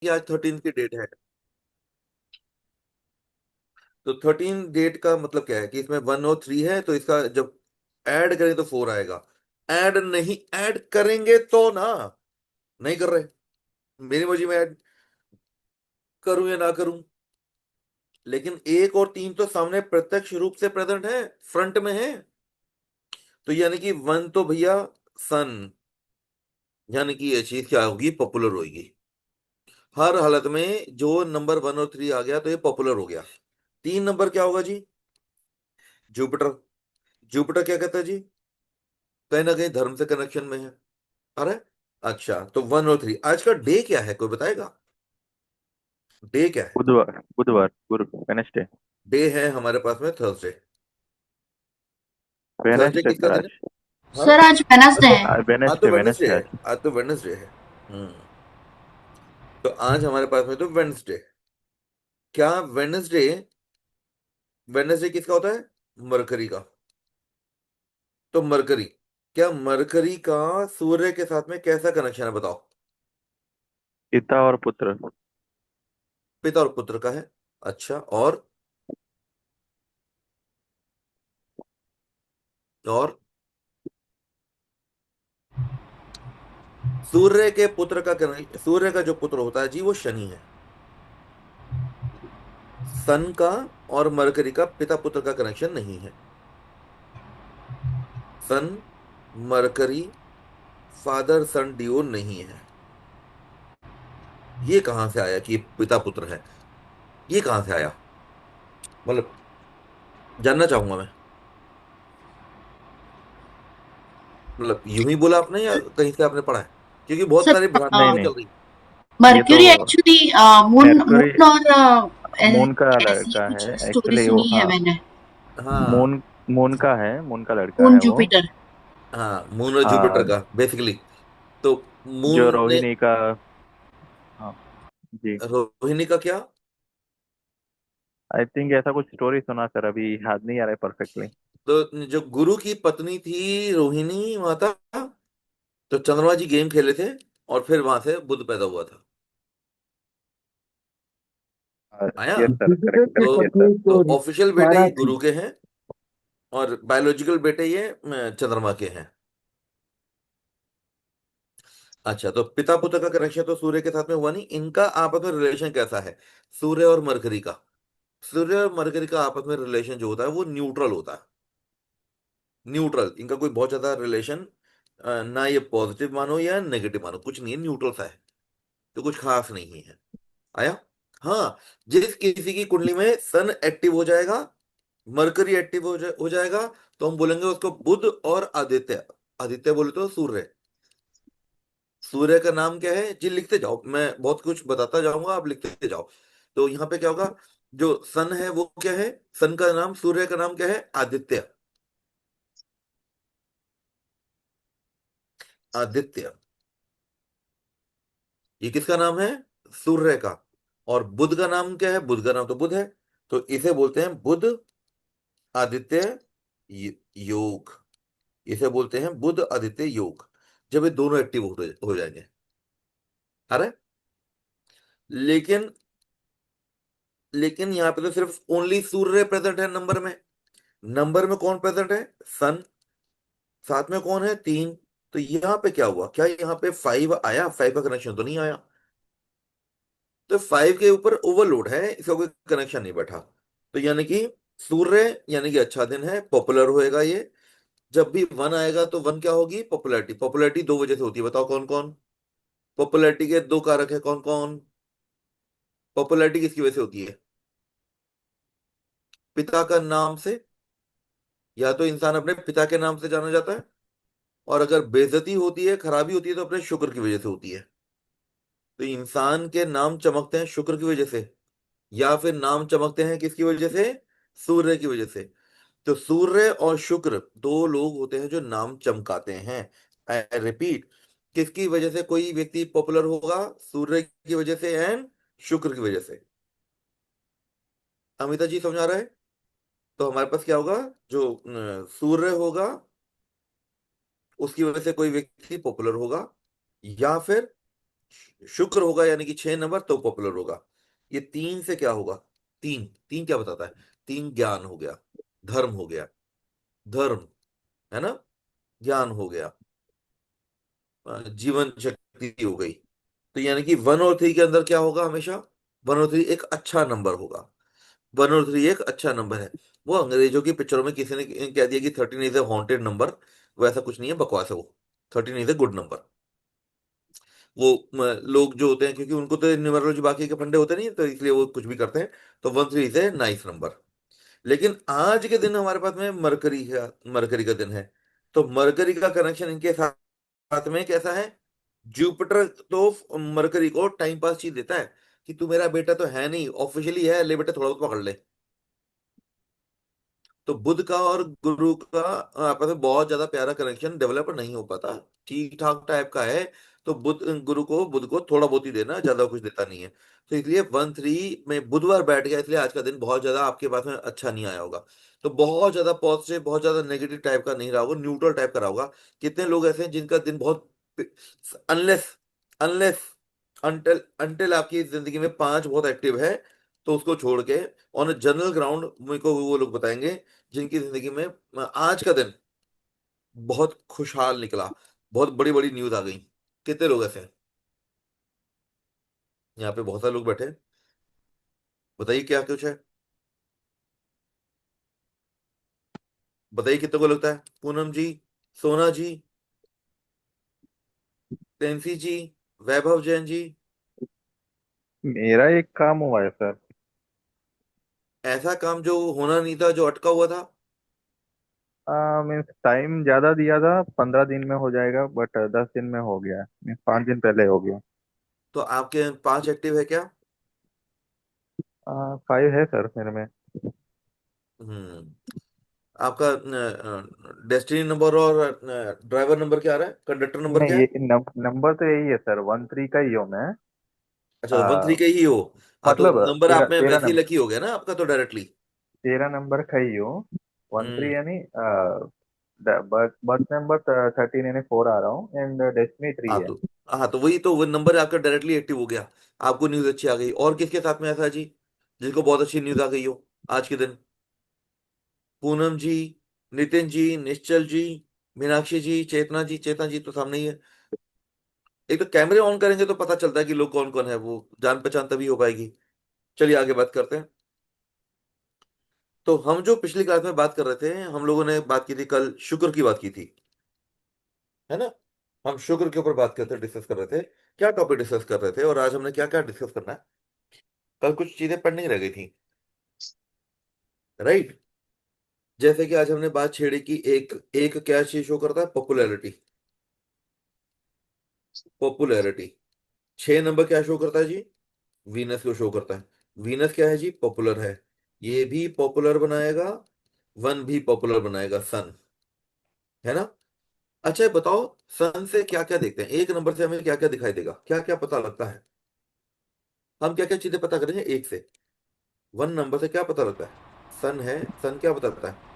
कि आज 13 की डेट है, तो 13 डेट का मतलब क्या है कि इसमें 1 और 3 है, तो इसका जब ऐड करें तो 4 आएगा। ऐड नहीं, ऐड करेंगे तो ना, नहीं कर रहे, मेरी मर्जी में ऐड करूं या ना करूं। लेकिन 1 और 3 तो सामने प्रत्यक्ष रूप से प्रेजेंट है, फ्रंट में है। तो यानी कि 1 तो भैया सन, यानी कि ये चीज क्या होगी, पॉपुलर होगी। हर हालत में जो नंबर 1 और 3 आ गया तो ये पॉपुलर हो गया। 3 नंबर क्या होगा जी, जुपिटर। जुपिटर क्या कहता है जी, कहीं ना कहीं धर्म से कनेक्शन में है। अरे अच्छा, तो 1 और 3 आज का डे क्या है, कोई बताएगा? डे क्या है? बुधवार, बुधवार, गुरु, वेनसडे। डे है हमारे पास में थर्सडे। थर्सडे वेनसडे किसका सर दिन है? आज। हाँ, सर आज वेनसडे है। आज तो वेनसडे, वेडनेसडे वेनसडे है। आज। आज तो वेडनेसडे है। तो आज हमारे पास में तो वेडनेसडे। क्या वेडनेसडे, वेडनेसडे किसका होता है? मरकरी का। तो मरकरी, क्या मरकरी का सूर्य के साथ में कैसा कनेक्शन है बताओ? पिता और पुत्र। पिता और पुत्र का है। अच्छा, और सूर्य के पुत्र का सूर्य का जो पुत्र होता है जी वो शनि है। सन का और मरकरी का पिता पुत्र का कनेक्शन नहीं है। सन, मरकरी, फादर सन डिओ नहीं है। ये कहां से आया कि ये पिता पुत्र है? ये कहां से आया, मतलब जानना चाहूंगा मैं। मतलब यूं ही बोला आपने या कहीं से आपने पढ़ा है? क्योंकि बहुत सर सारी नहीं भ्रांतियां नहीं, चल रही। ये तो mercury actually moon mercury moon और मून का ऐसी लड़का कुछ है स्टोरी एक्चुअली वो, सुनी है हाँ। मैंने। हाँ। मून, मून का है, मून का लड़का मून है वो। जुपिटर। हाँ, मून और जुपिटर आ, का बेसिकली। तो जो मून ने, रोहिणी का। हाँ जी। रोहिणी का क्या? आई थिंक ऐसा कुछ स्टोरी सुना सर, अभी याद नहीं आ रहा है परफेक्टली। तो जो गुरु की पत्नी थी रोहिणी माता, तो चंद्रमा जी गेम खेले थे और फिर वहां से बुद्ध पैदा हुआ था। आया। यस सर, करेक्ट तो करेक्ट, यस सर। ऑफिशियल बेटे ये गुरु के हैं, और बायोलॉजिकल बेटे ये चंद्रमा के हैं। अच्छा, तो पिता पुत्र का कनेक्शन तो सूर्य के साथ में हुआ नहीं, इनका आपस में रिलेशन कैसा है? सूर्य और मरकरी का, सूर्य और मरकरी का आपस में रिलेशन जो होता है वो न्यूट्रल होता है। न्यूट्रल, इनका कोई बहुत ज्यादा रिलेशन ना ये पॉजिटिव मानो या नेगेटिव मानो, कुछ नहीं है, न्यूट्रल सा है। तो कुछ खास नहीं है। आया। हाँ, जिस किसी की कुंडली में सन एक्टिव हो जाएगा, मरकरी एक्टिव हो जाएगा, तो हम बोलेंगे उसको बुध और आदित्य। आदित्य बोले तो सूर्य। सूर्य का नाम क्या है जी, लिखते जाओ, मैं बहुत कुछ बताता जाऊंगा, आप लिखते जाओ। तो यहाँ पे क्या होगा, जो सन है वो क्या है? सन का नाम, सूर्य का नाम क्या है? आदित्य। आदित्य, ये किसका नाम है? सूर्य का। और बुध का नाम क्या है? बुध का नाम तो बुध है। तो इसे बोलते हैं बुध आदित्य योग। इसे बोलते हैं बुध आदित्य योग, जब ये दोनों एक्टिव हो जाएंगे। अरे लेकिन, लेकिन यहाँ पे तो सिर्फ ओनली सूर्य प्रेजेंट है नंबर में। नंबर में कौन प्रेजेंट है? सन। साथ में कौन है? 3। तो यहाँ पे क्या हुआ, क्या यहाँ पे 5 आया? 5 का कनेक्शन तो नहीं आया। तो 5 के ऊपर ओवरलोड है, इसका कोई कनेक्शन नहीं बैठा। तो यानी कि सूर्य, यानी कि अच्छा दिन है, पॉपुलर होएगा ये। जब भी 1 आएगा तो 1 क्या होगी? पॉपुलैरिटी। पॉपुलैरिटी 2 वजह से होती है, बताओ कौन कौन? पॉपुलैरिटी के 2 कारक है, कौन कौन? पॉपुलैरिटी किसकी वजह से होती है? पिता का नाम से, या तो इंसान अपने पिता के नाम से जाना जाता है, और अगर बेइज्जती होती है, खराबी होती है, तो अपने शुक्र की वजह से होती है। तो इंसान के नाम चमकते हैं शुक्र की वजह से, या फिर नाम चमकते हैं किसकी वजह से? सूर्य की वजह से। तो सूर्य और शुक्र दो लोग होते हैं जो नाम चमकाते हैं। आई रिपीट, किसकी वजह से कोई व्यक्ति पॉपुलर होगा? सूर्य की वजह से एंड शुक्र की वजह से। अमिता जी समझ आ रहा है? तो हमारे पास क्या होगा, जो सूर्य होगा उसकी वजह से कोई व्यक्ति पॉपुलर होगा, या फिर शुक्र होगा यानी कि 6 नंबर तो पॉपुलर होगा। ये 3 से क्या होगा? तीन, तीन क्या बताता है? तीन ज्ञान हो गया, धर्म हो गया, धर्म, है ना, ज्ञान हो गया, जीवन शक्ति हो गई। तो यानी कि 1 और 3 के अंदर क्या होगा हमेशा? 1 और 3 एक अच्छा नंबर होगा। 1 और 3 एक अच्छा नंबर है। वो अंग्रेजों की पिक्चरों में किसी ने कह दिया कि 13 इज ए हॉन्टेड नंबर, वैसा कुछ नहीं है, बकवास है वो। 13 इज ए गुड नंबर। वो लोग जो होते हैं, क्योंकि उनको तो न्यूमरोलॉजी बाकी के फंडे होते नहीं है, तो इसलिए वो कुछ भी करते हैं। तो 1 3 इज ए नाइस नंबर। लेकिन आज के दिन हमारे पास में मरकरी का दिन है। तो मरकरी का कनेक्शन इनके साथ साथ में कैसा है? जुपिटर तो मरकरी को टाइम पास चीज देता है कि तू मेरा बेटा तो है नहीं, ऑफिशियली है, ले बेटा थोड़ा बहुत पकड़ ले। तो बुध का और गुरु का आपस में बहुत ज्यादा प्यारा कनेक्शन डेवलप नहीं हो पाता, ठीक ठाक टाइप का है। तो बुध को थोड़ा बहुत ही देना, ज्यादा कुछ देता नहीं है। तो इसलिए 1 3 में बुधवार बैठ गया, इसलिए आज का दिन बहुत ज्यादा आपके पास में अच्छा नहीं आया होगा। तो बहुत ज्यादा पॉजिटिव, बहुत ज्यादा नेगेटिव टाइप का नहीं रहा होगा, न्यूट्रल टाइप का रहा होगा। कितने लोग ऐसे हैं जिनका दिन बहुत, अनलेस अनलेस अनटिल अनटिल आपकी जिंदगी में 5 बहुत एक्टिव है, तो उसको छोड़ के ऑन अ जनरल ग्राउंड मेरे को वो लोग बताएंगे जिनकी जिंदगी में आज का दिन बहुत खुशहाल निकला, बहुत बड़ी बड़ी न्यूज आ गई। कितने लोग ऐसे हैं? यहाँ पे बहुत सारे लोग बैठे हैं। बताइए क्या कुछ है, बताइए कितने को लगता है? पूनम जी, सोना जी, तेंसी जी, वैभव जैन जी। मेरा एक काम हुआ है सर। ऐसा काम जो होना नहीं था, जो अटका हुआ था? मीन्स टाइम ज्यादा दिया था, 15 दिन में हो जाएगा, बट 10 दिन में हो गया, मीन्स 5 दिन पहले हो गया। तो आपके 5 एक्टिव है क्या? 5 है सर मेरे में। हम्म। आपका डेस्टिनी नंबर और ड्राइवर नंबर क्या आ रहा है, कंडक्टर नंबर नहीं, क्या ये है? नंबर तो यही है सर, 1 3 का ही हूँ मैं। अच्छा, आ, 1 3 के ही हो। हाँ, तो मतलब नंबर तेरह आप में तेरह वैसे ही नंबर लकी हो गया ना आपका तो डायरेक्टली। 13 नंबर का ही हूँ। 1 3 हम्म। यानी बर्थ बर्थ नंबर 13 यानी 4 आ रहा हूँ, एंड डेस्टिनी 3 हाँ है। तो, हाँ तो वही तो, वो नंबर आपका डायरेक्टली एक्टिव हो गया। आपको न्यूज अच्छी आ गई। और किसके साथ में ऐसा है जी जिसको बहुत अच्छी न्यूज आ गई हो आज के दिन? पूनम जी, नितिन जी, निश्चल जी, मीनाक्षी जी, चेतना जी। चेतना जी तो सामने ही है। एक तो कैमरे ऑन करेंगे तो पता चलता है कि लोग कौन कौन है, वो जान पहचान तभी हो पाएगी। चलिए आगे बात करते हैं। तो हम जो पिछली क्लास में बात कर रहे थे, हम लोगों ने बात की थी कल, शुक्र की बात की थी, है ना? हम शुक्र के ऊपर बात करते डिस्कस कर रहे थे, क्या टॉपिक डिस्कस कर रहे थे, और आज हमने क्या क्या डिस्कस करना है। कल कुछ चीजें पेंडिंग रह गई थी, राइट? जैसे कि आज हमने बात छेड़ी कि एक एक क्या चीज शो करता है? पॉपुलैरिटी। पॉपुलैरिटी। 6 नंबर क्या शो करता है जी? वीनस को शो करता है। वीनस क्या है जी? पॉपुलर है। ये भी पॉपुलर बनाएगा, 1 भी पॉपुलर बनाएगा, सन, है ना? अच्छा ये बताओ, सन से क्या क्या देखते हैं? 1 नंबर से हमें क्या क्या दिखाई देगा, क्या क्या पता लगता है? हम क्या क्या चीजें पता करेंगे एक से? 1 नंबर से क्या पता लगता है? सन है, सन क्या बताता है?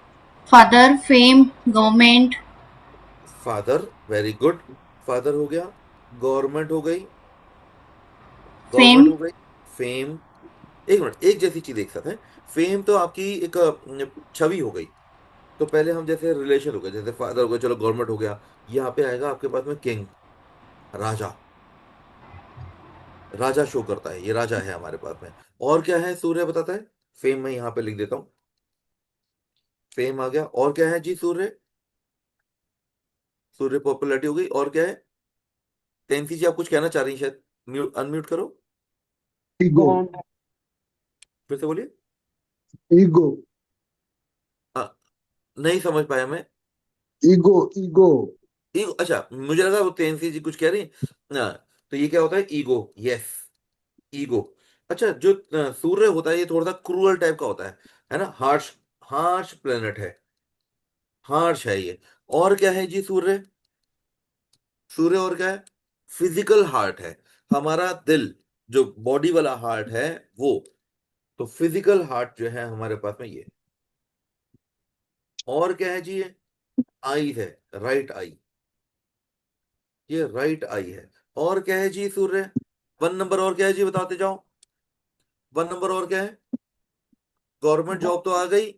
father, fame, government, father, very good. Father हो गया, गवर्नमेंट हो गई, गवर्नमेंट fame, हो गई, फेम। एक मिनट, एक जैसी चीज एक साथ है। फेम तो आपकी एक छवि हो गई। तो पहले हम जैसे रिलेशन हो गए, जैसे फादर हो गया, चलो गवर्नमेंट हो गया। यहाँ पे आएगा आपके पास में किंग, राजा। राजा शो करता है, ये राजा है हमारे पास में। और क्या है सूर्य बताता है? फेम मैं यहाँ पे लिख देता हूँ, फेम आ गया। और क्या है जी? सूर्य, सूर्य पॉपुलैरिटी हो गई। और क्या है? तेंसी जी आप कुछ कहना चाह रही हैं शायद, म्यूट अनम्यूट करो, ईगो। फिर से बोलिए। ईगो। हाँ, नहीं समझ पाया मैं। ईगो। ईगो। ईगो, अच्छा मुझे लगा वो तेंसी जी कुछ कह रही हैं। हाँ, तो ये क्या होता है? Ego, yes, ego. अच्छा, जो सूर्य होता है ये थोड़ा सा क्रूअल टाइप का होता है ना? हार्श, हार्श प्लेनेट है, हार्श है ये। और क्या है जी सूर्य? सूर्य और क्या है? फिजिकल हार्ट है, हमारा दिल, जो बॉडी वाला हार्ट है वो। तो फिजिकल हार्ट जो है हमारे पास में ये। और क्या है जी? ये आईज है, राइट आई, ये राइट आई है। और क्या है जी सूर्य? 1 नंबर और क्या है जी, बताते जाओ। 1 नंबर और क्या है? गवर्नमेंट जॉब तो आ गई।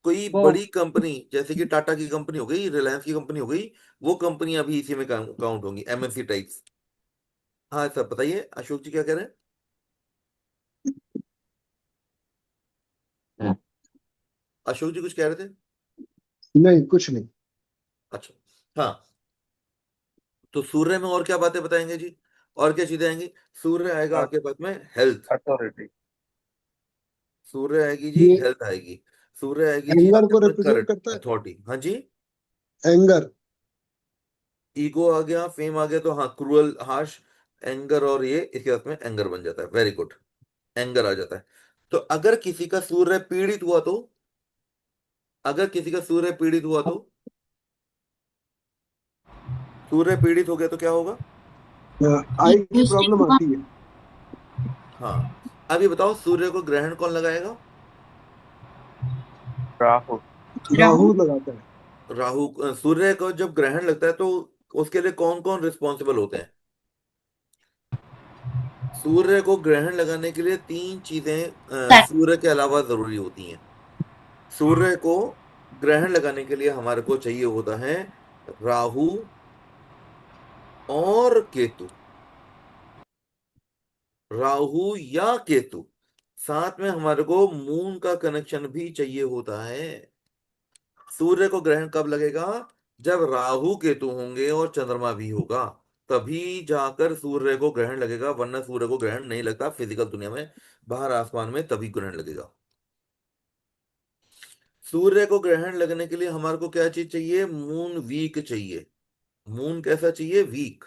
कोई गो बड़ी कंपनी जैसे कि टाटा की कंपनी हो गई, रिलायंस की कंपनी हो गई, वो कंपनी अभी इसी में काउंट होंगी, एमएनसी टाइप्स। हाँ सर बताइए, अशोक जी क्या कह रहे हैं? अशोक जी कुछ कह रहे थे? नहीं, कुछ नहीं। अच्छा। हाँ, तो सूर्य में और क्या बातें बताएंगे जी? और क्या चीजें आएंगी? सूर्य आएगा आपके पास में हेल्थ। अथॉरिटी। सूर्य आएगी जी, ये हेल्थ आएगी। सूर्य आएगी जी एंगर आपके को पास में रिप्रेजेंट करंट करता है। अथॉरिटी। हाँ जी। एंगर। ईगो आ गया, फेम आ गया, तो हाँ क्रूअल, हार्श, एंगर, और ये इसके साथ में एंगर बन जाता है। वेरी गुड, एंगर आ जाता है। तो अगर किसी का सूर्य पीड़ित हुआ तो, अगर किसी का सूर्य पीड़ित हुआ तो, सूर्य पीड़ित हो गया तो क्या होगा? आई की यूजिंग प्रॉब्लम आती है। हाँ। अब ये बताओ, सूर्य को ग्रहण कौन लगाएगा? राहु। राहु। राहु लगाता है। राहु। सूर्य को जब ग्रहण लगता है तो उसके लिए कौन कौन रिस्पॉन्सिबल होते हैं? सूर्य को ग्रहण लगाने के लिए 3 चीजें सन। सूर्य के अलावा जरूरी होती हैं। सूर्य को ग्रहण लगाने के लिए हमारे को चाहिए होता है राहु और केतु। राहु या केतु। साथ में हमारे को मून का कनेक्शन भी चाहिए होता है। सूर्य को ग्रहण कब लगेगा? जब राहु केतु होंगे और चंद्रमा भी होगा, तभी जाकर सूर्य को ग्रहण लगेगा, वरना सूर्य को ग्रहण नहीं लगता फिजिकल दुनिया में। बाहर आसमान में तभी ग्रहण लगेगा। सूर्य को ग्रहण लगने के लिए हमारे को क्या चीज चाहिए? मून वीक चाहिए। मून कैसा चाहिए? वीक।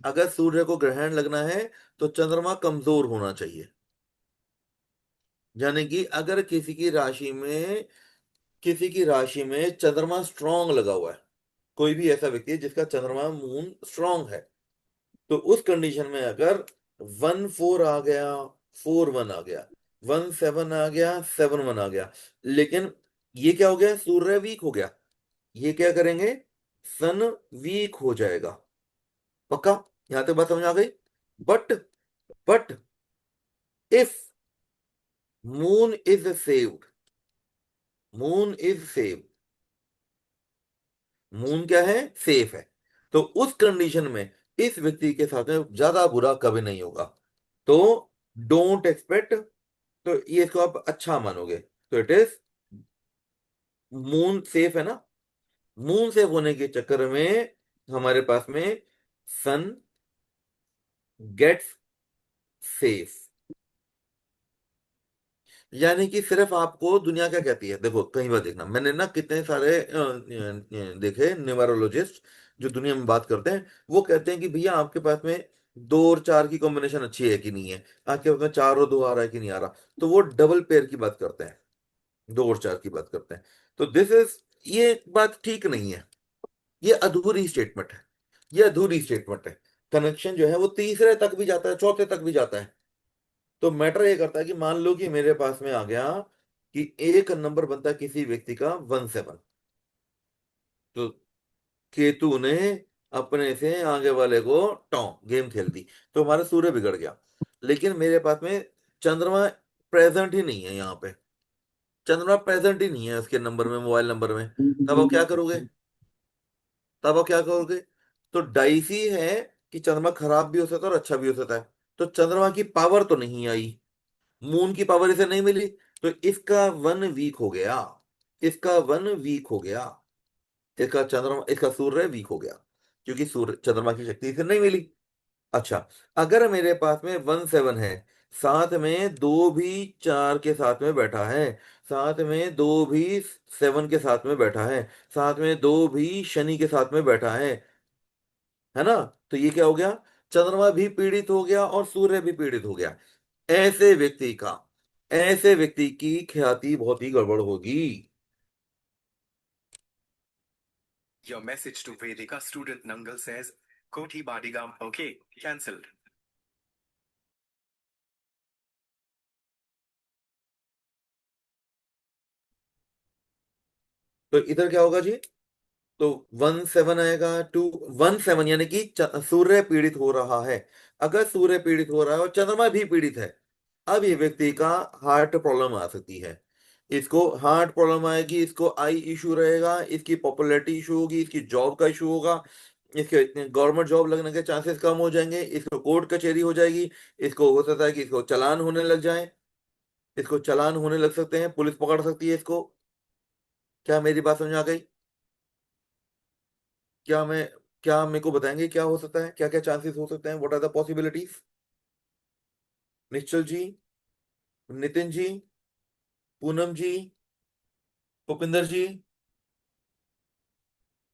अगर सूर्य को ग्रहण लगना है तो चंद्रमा कमजोर होना चाहिए। यानी कि अगर किसी की राशि में चंद्रमा स्ट्रांग लगा हुआ है, कोई भी ऐसा व्यक्ति है जिसका चंद्रमा मून स्ट्रांग है, तो उस कंडीशन में अगर 1 4 आ गया, 4 1 आ गया, 1 7 आ गया, 7 1 आ गया, लेकिन ये क्या हो गया? सूर्य वीक हो गया। ये क्या करेंगे? सन वीक हो जाएगा। पक्का? यहां तक बात समझ आ गई? But but if moon is saved, moon is saved, moon क्या है? सेफ है। तो उस कंडीशन में इस व्यक्ति के साथ में ज्यादा बुरा कभी नहीं होगा। तो डोंट एक्सपेक्ट। तो ये इसको आप अच्छा मानोगे तो इट इज, मून सेफ है ना। मून सेफ होने के चक्कर में हमारे पास में सन गेट्स सेफ। यानी कि सिर्फ आपको दुनिया क्या कहती है, देखो कई बार देखना, मैंने ना कितने सारे देखे न्यूमरोलॉजिस्ट जो दुनिया में बात करते हैं, वो कहते हैं कि भैया आपके पास में 2 और 4 की कॉम्बिनेशन अच्छी है कि नहीं है, आपके पास में 4 और 2 आ रहा है कि नहीं आ रहा, तो वो डबल पेयर की बात करते हैं, 2 और 4 की बात करते हैं। तो दिस इज, ये बात ठीक नहीं है। ये अधूरी स्टेटमेंट है। ये अधूरी स्टेटमेंट है। कनेक्शन जो है वो तीसरे तक भी जाता है, चौथे तक भी जाता है। तो मैटर ये करता है कि मान लो कि मेरे पास में आ गया कि एक नंबर बनता है किसी व्यक्ति का 1 7, तो केतु ने अपने से आगे वाले को टॉ गेम खेल दी, तो हमारा सूर्य बिगड़ गया। लेकिन मेरे पास में चंद्रमा प्रेजेंट ही नहीं है यहाँ पे। चंद्रमा प्रेजेंट ही नहीं है उसके नंबर में, मोबाइल नंबर में। तब आप क्या करोगे? तब आप क्या करोगे? तो डाइसी है कि चंद्रमा खराब भी हो सकता है और अच्छा भी हो सकता है। तो चंद्रमा की पावर तो नहीं आई, मून की पावर इसे नहीं मिली, तो इसका 1 वीक हो गया। इसका 1 वीक हो गया। इसका सूर्य वीक हो गया, क्योंकि सूर्य चंद्रमा की शक्ति इसे नहीं मिली। अच्छा, अगर मेरे पास में 1 7 है, साथ में 2 भी 4 के साथ में बैठा है, साथ में 2 भी 7 के साथ में बैठा है, साथ में 2 भी शनि के साथ में बैठा है ना, तो ये क्या हो गया? चंद्रमा भी पीड़ित हो गया और सूर्य भी पीड़ित हो गया। ऐसे व्यक्ति का, ऐसे व्यक्ति की ख्याति बहुत ही गड़बड़ होगी। Your message to Vedika student Nangal says, Koti Badigam, okay, cancelled. तो इधर क्या होगा जी? तो 1 7 आएगा, 2 1 7, यानी कि सूर्य पीड़ित हो रहा है। अगर सूर्य पीड़ित हो रहा है और चंद्रमा भी पीड़ित है, अब ये व्यक्ति का हार्ट प्रॉब्लम आ सकती है। इसको हार्ट प्रॉब्लम आएगी, इसको आई इशू रहेगा, इसकी पॉपुलैरिटी इशू होगी, इसकी जॉब का इशू होगा, इसके गवर्नमेंट जॉब लगने के चांसेस कम हो जाएंगे, इसको कोर्ट कचहरी हो जाएगी, इसको हो सकता है कि इसको चालान होने लग जाए, इसको चालान होने लग सकते हैं, पुलिस पकड़ सकती है इसको। क्या मेरी बात समझ आ गई? क्या मैं क्या मेरे को बताएंगे क्या हो सकता है, क्या क्या चांसेस हो सकते हैं, व्हाट आर द पॉसिबिलिटीज? निश्चल जी, नितिन जी, पूनम जी, भूपिंदर जी,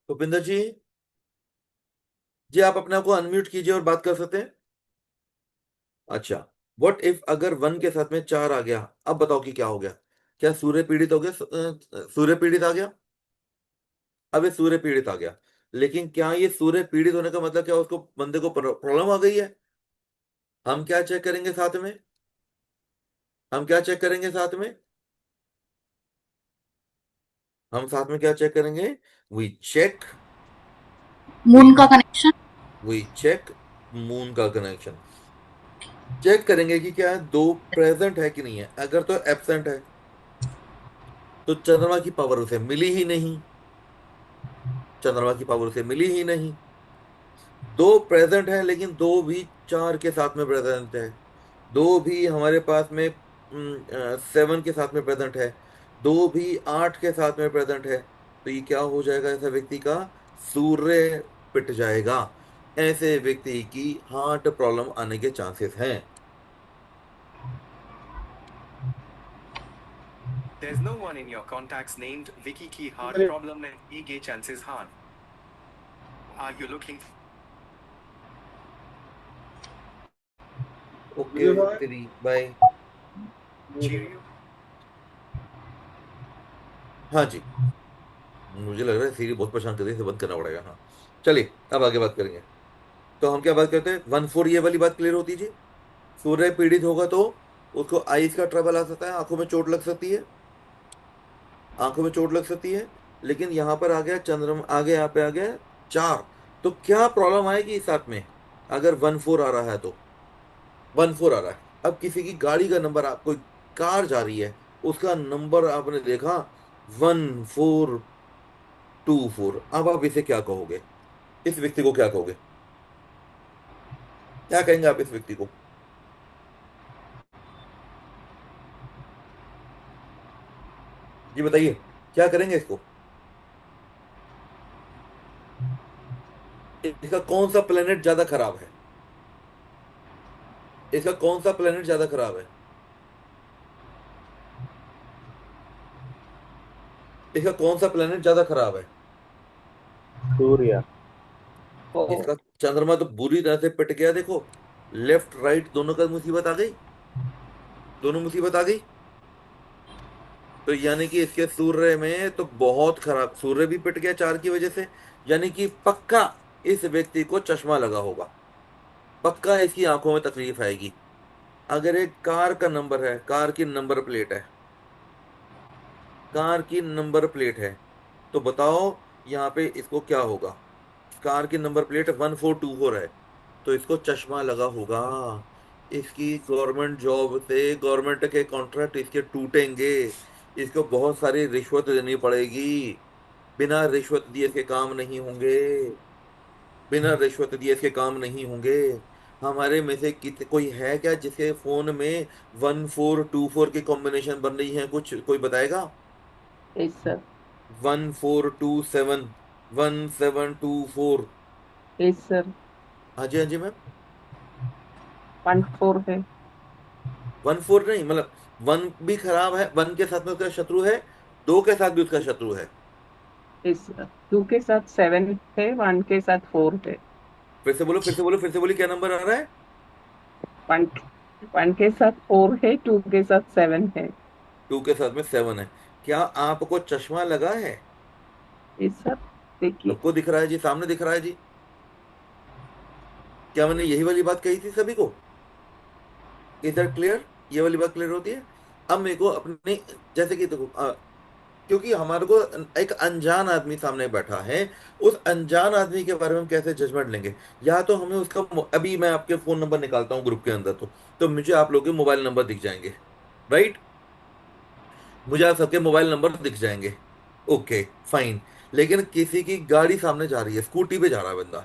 भूपिंदर जी, जी आप अपने आप को अनम्यूट कीजिए और बात कर सकते हैं। अच्छा, व्हाट इफ अगर 1 के साथ में 4 आ गया, अब बताओ कि क्या हो गया? क्या सूर्य पीड़ित हो गया? सूर्य पीड़ित आ गया। अब ये सूर्य पीड़ित आ गया, लेकिन क्या ये सूर्य पीड़ित होने का मतलब क्या उसको बंदे को प्रॉब्लम आ गई है? हम क्या चेक करेंगे साथ में? हम क्या चेक करेंगे साथ में? हम साथ में क्या चेक करेंगे? वी चेक वी मून का कनेक्शन। वी चेक मून का कनेक्शन। चेक करेंगे कि क्या दो प्रेजेंट है कि नहीं है। अगर तो एब्सेंट है तो चंद्रमा की पावर उसे मिली ही नहीं, चंद्रमा की पावर उसे मिली ही नहीं। दो प्रेजेंट है, लेकिन दो भी 4 के साथ में प्रेजेंट है, दो भी हमारे पास में 7 के साथ में प्रेजेंट है, दो भी 8 के साथ में प्रेजेंट है। तो ये क्या हो जाएगा? ऐसा व्यक्ति का सूर्य पिट जाएगा। ऐसे व्यक्ति की हार्ट प्रॉब्लम आने के चांसेस हैं। There's no one in your contacts named Vicky की heart problem and E के chances hard. Are you looking? Okay तेरी बाय। Cheerio. हाँ जी, मुझे लग रहा है सीरी बहुत परेशान कर रही है, इसे बंद करना पड़ेगा। हाँ, चलिए अब आगे बात करेंगे। तो हम क्या बात करते हैं? 1 4 ये वाली बात क्लियर होती जी। सूर्य पीड़ित होगा तो उसको आईज का ट्रबल आ सकता है, आंखों में चोट लग सकती है, आंखों में चोट लग सकती है। लेकिन यहां पर आ गया चंद्रमा, आगे यहाँ पे आ गया 4। तो क्या प्रॉब्लम आएगी इस साथ में? अगर 1 4 आ रहा है तो 1 4 आ रहा है। अब किसी की गाड़ी का नंबर, आप कोई कार जा रही है, उसका नंबर आपने देखा 1424, अब आप इसे क्या कहोगे? इस व्यक्ति को क्या कहोगे? क्या कहेंगे आप इस व्यक्ति को? जी बताइए, क्या करेंगे इसको? इसका कौन सा प्लेनेट ज्यादा खराब है? इसका कौन सा प्लेनेट ज्यादा खराब है? इसका कौन सा प्लेनेट ज्यादा खराब है? सूर्य। इसका चंद्रमा तो बुरी तरह से पिट गया, देखो, लेफ्ट राइट दोनों का मुसीबत आ गई, दोनों मुसीबत आ गई। तो यानी कि इसके सूर्य में तो बहुत खराब, सूर्य भी पिट गया 4 की वजह से। यानी कि पक्का इस व्यक्ति को चश्मा लगा होगा, पक्का इसकी आंखों में तकलीफ आएगी। अगर एक कार का नंबर है, कार की नंबर प्लेट है, कार की नंबर प्लेट है, तो बताओ यहाँ पे इसको क्या होगा? कार की नंबर प्लेट 1424 है, तो इसको चश्मा लगा होगा। इसकी गवर्नमेंट जॉब से, गवर्नमेंट के कॉन्ट्रैक्ट इसके टूटेंगे, इसको बहुत सारी रिश्वत देनी पड़ेगी, बिना रिश्वत दिए इसके काम नहीं होंगे, बिना रिश्वत दिए इसके काम नहीं होंगे। हमारे में से कोई है क्या जिसके फोन में 1424 की कॉम्बिनेशन बन रही है? कुछ कोई बताएगा? Yes sir. 1427, 1724। Yes sir. हाँ जी, हाँ जी मैम। 1 4 है। 1 4 नहीं, मतलब 1 भी खराब है, 1 के साथ में उसका शत्रु है, 2 के साथ भी उसका शत्रु है। Yes sir. 2 के साथ 7 है, 1 के साथ 4 है। फिर से बोलो, फिर से बोलो, फिर से बोलिए, क्या नंबर आ रहा है? 1 1 के साथ 4 है, 2 के साथ 7 है। 2 के साथ में 7 है। क्या आपको चश्मा लगा है? Yes sir. देखिए। सबको दिख रहा है जी, सामने दिख रहा है जी। क्या मैंने यही वाली बात कही थी सभी को? इधर क्लियर, ये वाली बात क्लियर होती है। अब मेरे को अपने, जैसे कि देखो क्योंकि हमारे को एक अनजान आदमी सामने बैठा है, उस अनजान आदमी के बारे में हम कैसे जजमेंट लेंगे? या तो हमें उसका अभी मैं आपके फोन नंबर निकालता हूँ ग्रुप के अंदर, तो मुझे आप लोगों के मोबाइल नंबर दिख जाएंगे, राइट? मुझे आप सबके मोबाइल नंबर दिख जाएंगे, ओके फाइन। लेकिन किसी की गाड़ी सामने जा रही है, स्कूटी पे जा रहा है बंदा,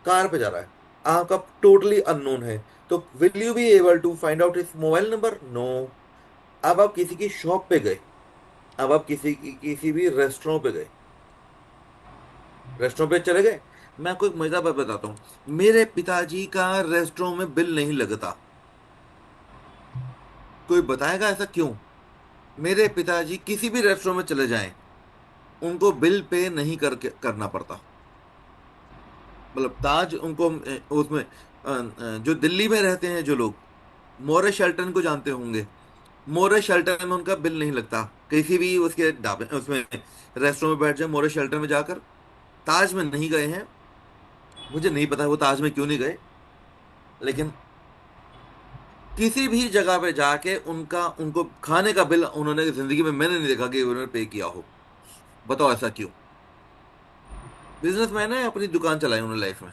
कार पे जा रहा है, आपका टोटली अननोन है, तो will you be able to find out इस मोबाइल नंबर? नो। अब आप किसी की शॉप पे गए, अब आप किसी भी रेस्टोरेंट पे गए, रेस्टोरेंट पे चले गए, मैं आपको एक मजेदार बात बताता हूँ। मेरे पिताजी का रेस्टोरेंट में बिल नहीं लगता। कोई बताएगा ऐसा क्यों? मेरे पिताजी किसी भी रेस्टोरेंट में चले जाएं, उनको बिल पे नहीं करना पड़ता। मतलब ताज उनको उसमें जो दिल्ली में रहते हैं जो लोग, मोरे शेल्टन को जानते होंगे, मोरे शेल्टन में उनका बिल नहीं लगता। किसी भी उसके ढाबे उसमें रेस्टोरेंट में बैठ जाए मोरे शेल्टन में जाकर, ताज में नहीं गए हैं, मुझे नहीं पता वो ताज में क्यों नहीं गए, लेकिन किसी भी जगह पे जाके उनका उनको खाने का बिल उन्होंने जिंदगी में मैंने नहीं देखा कि उन्होंने पे किया हो। बताओ ऐसा क्यों? बिजनेसमैन है, अपनी दुकान चलाई उन्होंने लाइफ में,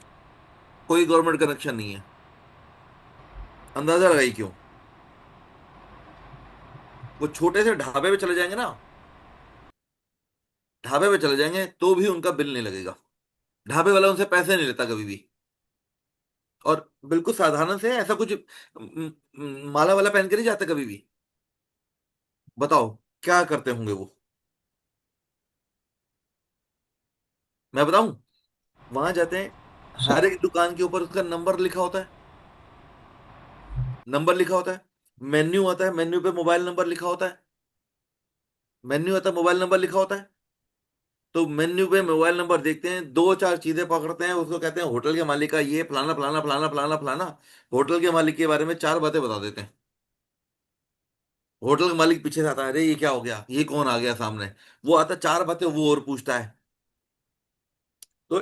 कोई गवर्नमेंट कनेक्शन नहीं है। अंदाजा लगाई क्यों? वो छोटे से ढाबे पे चले जाएंगे ना, ढाबे पे चले जाएंगे तो भी उनका बिल नहीं लगेगा। ढाबे वाला उनसे पैसे नहीं लेता कभी भी। और बिल्कुल साधारण से है, ऐसा कुछ माला वाला पहन के नहीं जाते कभी भी। बताओ क्या करते होंगे वो? मैं बताऊं? वहां जाते हैं, हर एक दुकान के ऊपर उसका नंबर लिखा होता है, नंबर लिखा होता है। मेन्यू आता है, मेन्यू पे मोबाइल नंबर लिखा होता है, मेन्यू आता है, मोबाइल नंबर लिखा होता है। तो मेन्यू पे मोबाइल नंबर देखते हैं, दो चार चीजें पकड़ते हैं, उसको कहते हैं होटल के मालिक का ये फलाना फलाना फलाना फलाना फलाना। होटल के मालिक के बारे में चार बातें बता देते हैं। होटल के मालिक पीछे से आता है, अरे ये क्या हो गया, ये कौन आ गया सामने? वो आता है, चार बातें वो और पूछता है। तो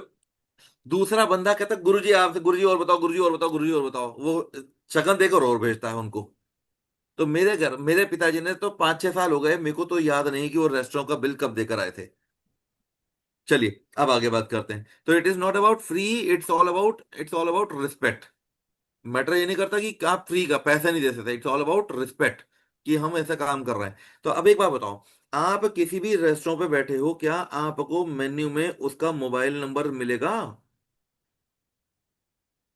दूसरा बंदा कहता है गुरुजी आपसे, गुरुजी और बताओ, गुरुजी और बताओ, गुरुजी और बताओ। वो शक्ल देकर और भेजता है उनको। तो मेरे घर मेरे पिताजी ने तो 5-6 साल हो गए, मेरे को तो याद नहीं कि वो रेस्टोरेंट का बिल कब देकर आए थे। चलिए अब आगे बात करते हैं। तो it is not about free, it's all about respect. Matter ये नहीं करता कि आप फ्री का पैसा नहीं दे सकते, इट्स ऑल अबाउट रिस्पेक्ट, कि हम ऐसा काम कर रहे हैं। तो अब एक बात बताओ, आप किसी भी रेस्टोरेंट पे बैठे हो, क्या आपको मेन्यू में उसका मोबाइल नंबर मिलेगा?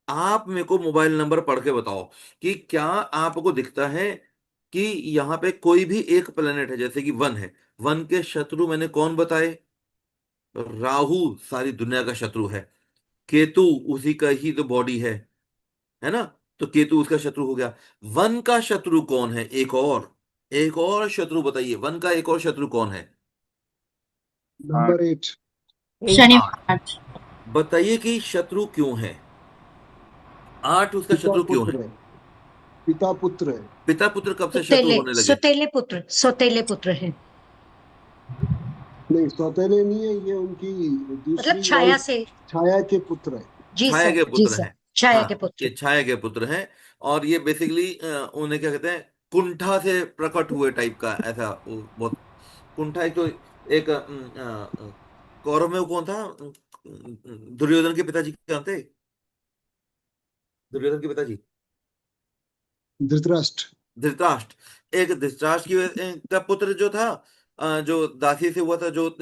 आप मेरे को मोबाइल नंबर पढ़ के बताओ कि क्या आपको दिखता है कि यहाँ पे कोई भी एक प्लेनेट है, जैसे कि वन है, वन के शत्रु मैंने कौन बताए? राहु सारी दुनिया का शत्रु है, केतु उसी का ही तो बॉडी है ना? तो केतु उसका शत्रु हो गया। वन का शत्रु कौन है? एक और शत्रु बताइए, वन का एक और शत्रु कौन है? आठ नंबर 8। एट शनि आठ। महाराज। बताइए कि शत्रु क्यों है? आठ उसका पिता शत्रु क्यों है? पुत्र है, पिता पुत्र है। पिता पुत्र कब से शत्रु सौतेले होने लगे? सौतेले पुत्र, सौतेले पुत्र हैं। नहीं, सौतेले नहीं है, ये उनकी मतलब दूसरी छाया वाइफ से। छाया के पुत्र है। जी छाया सर, के जी पुत्र सर। हैं। छाया के हाँ, ये पुत्र। छाया के पुत्र हैं। और ये बेसिकली उन्हें क्या कहते हैं, कुंठा से प्रकट हुए टाइप का, ऐसा बहुत कुंठा। एक तो एक कौरव में वो कौन था, दुर्योधन के पिताजी क्या थे? दुर्योधन के पिताजी धृतराष्ट्र। धृतराष्ट्र। एक धृतराष्ट्र का पुत्र जो था, जो दासी से हुआ था, जो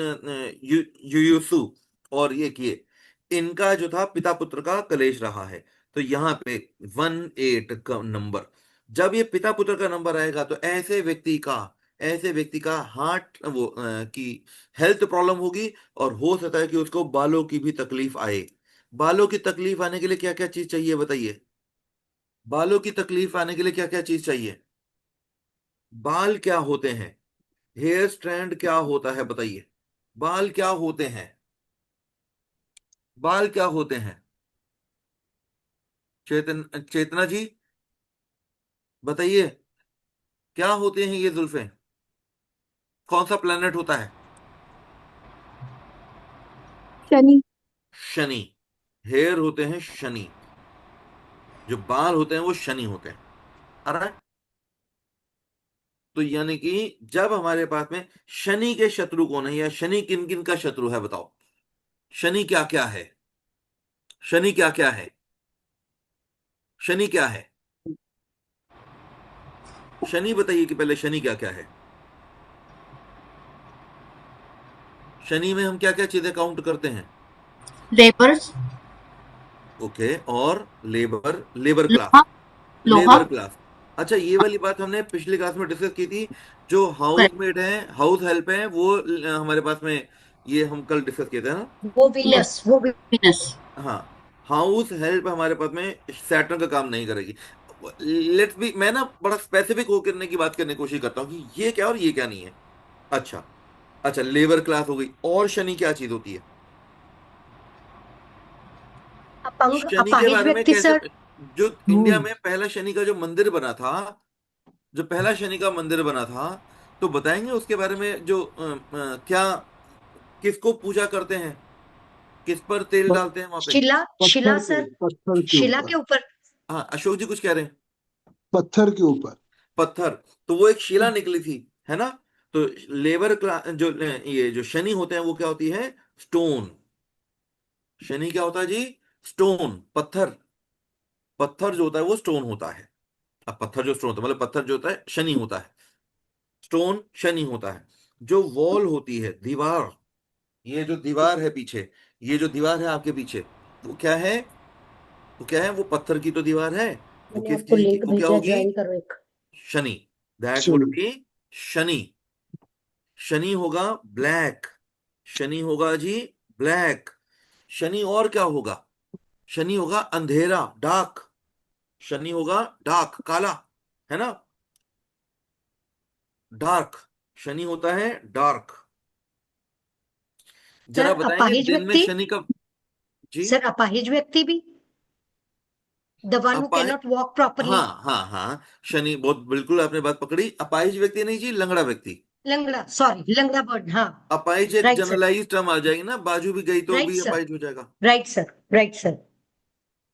युयुत्सु और ये किए, इनका जो था पिता पुत्र का कलेश रहा है। तो यहाँ पे 18 का नंबर, जब ये पिता पुत्र का नंबर आएगा तो ऐसे व्यक्ति का हार्ट की हेल्थ प्रॉब्लम होगी, और हो सकता है कि उसको बालों की भी तकलीफ आए। बालों की तकलीफ आने के लिए क्या क्या चीज चाहिए बताइए? बालों की तकलीफ आने के लिए क्या क्या चीज चाहिए? बाल क्या होते हैं? हेयर स्ट्रैंड क्या होता है बताइए? बाल क्या होते हैं? बाल क्या होते हैं? चेतना जी बताइए, क्या होते हैं ये जुल्फें? कौन सा प्लेनेट होता है? शनि। शनि। हेयर होते हैं शनि, जो बाल होते हैं वो शनि होते हैं। अरे तो यानी कि जब हमारे पास में शनि के शत्रु कौन है या शनि किन किन का शत्रु है बताओ। शनि क्या क्या है? शनि क्या क्या है? शनि क्या है? शनि बताइए कि पहले शनि क्या क्या है। शनि में हम क्या क्या चीजें काउंट करते हैं? लेबर्स, ओके, और लेबर, लेबर क्लास, लोहा, लोहा। Labour class. अच्छा, ये वाली बात हमने पिछली क्लास में डिस्कस की थी। जो हाउस करेक्ट। मेड है, हाउस हेल्प है, वो हमारे पास में, ये हम कल डिस्कस किए थे ना। वो वीनस, वो वीनस। हाँ, हाउस हेल्प हमारे पास में सैटर्न का काम नहीं करेगी। लेट्स बी, मैं ना बड़ा स्पेसिफिक होकर करने की बात करने की कोशिश करता हूँ कि ये क्या और ये क्या नहीं है। अच्छा, अच्छा, लेबर क्लास हो गई, और शनि क्या चीज होती है? अपंग, शनि के अपाहिज बारे में व्यक्ति कैसे, सर। जो इंडिया हम्म। में पहला शनि का जो मंदिर बना था, जो पहला शनि का मंदिर बना था, तो बताएंगे उसके बारे में, जो क्या, किसको पूजा करते हैं, किस पर तेल प- डालते हैं वहां पे? शिला, शिला सर। पत्थर के शिला ऊपर। के ऊपर। हाँ, अशोक जी कुछ कह रहे हैं। पत्थर के ऊपर। पत्थर। तो वो एक शिला निकली थी, है ना। तो लेबर क्लास, जो ये जो शनि होते हैं वो क्या होती है? स्टोन। शनि क्या होता है जी? स्टोन, पत्थर। पत्थर जो होता है वो स्टोन होता है। अब पत्थर जो स्टोन होता है, मतलब पत्थर जो होता है शनि होता है, स्टोन शनि होता है। जो वॉल होती है, दीवार, ये जो दीवार है पीछे, ये जो दीवार है आपके पीछे, वो क्या है? वो क्या है? वो पत्थर की तो दीवार है। वो मैंने किस आपको चीज की? लिंक वो क्या भेजा, होगी? ज्वाइन करो एक। Shani. That would Shani. Be Shani. Shani होगा ब्लैक। शनि होगा जी ब्लैक। शनि और क्या होगा? शनि होगा अंधेरा, डार्क। शनि होगा डार्क, काला, है ना, डार्क। शनि होता है डार्क। जरा सर बताएंगे अपाहिज दिन में व्यक्ति। शनि का। जी। सर अपाहिज व्यक्ति भी, द वन हु अपाहि कैन नॉट वॉक प्रॉपरली। हाँ, हाँ, हाँ, शनि, बहुत बिल्कुल आपने बात पकड़ी। अपाहिज व्यक्ति नहीं जी, लंगड़ा व्यक्ति। लंगड़ा, सॉरी, लंगड़ा बर्ड, हाँ। अपाहिज एक राइट सर। जनरलाइज टर्म आ जाएगी ना, बाजू भी गई तो राइट भी सर। अपाहिज हो जाएगा। Right sir. Right sir.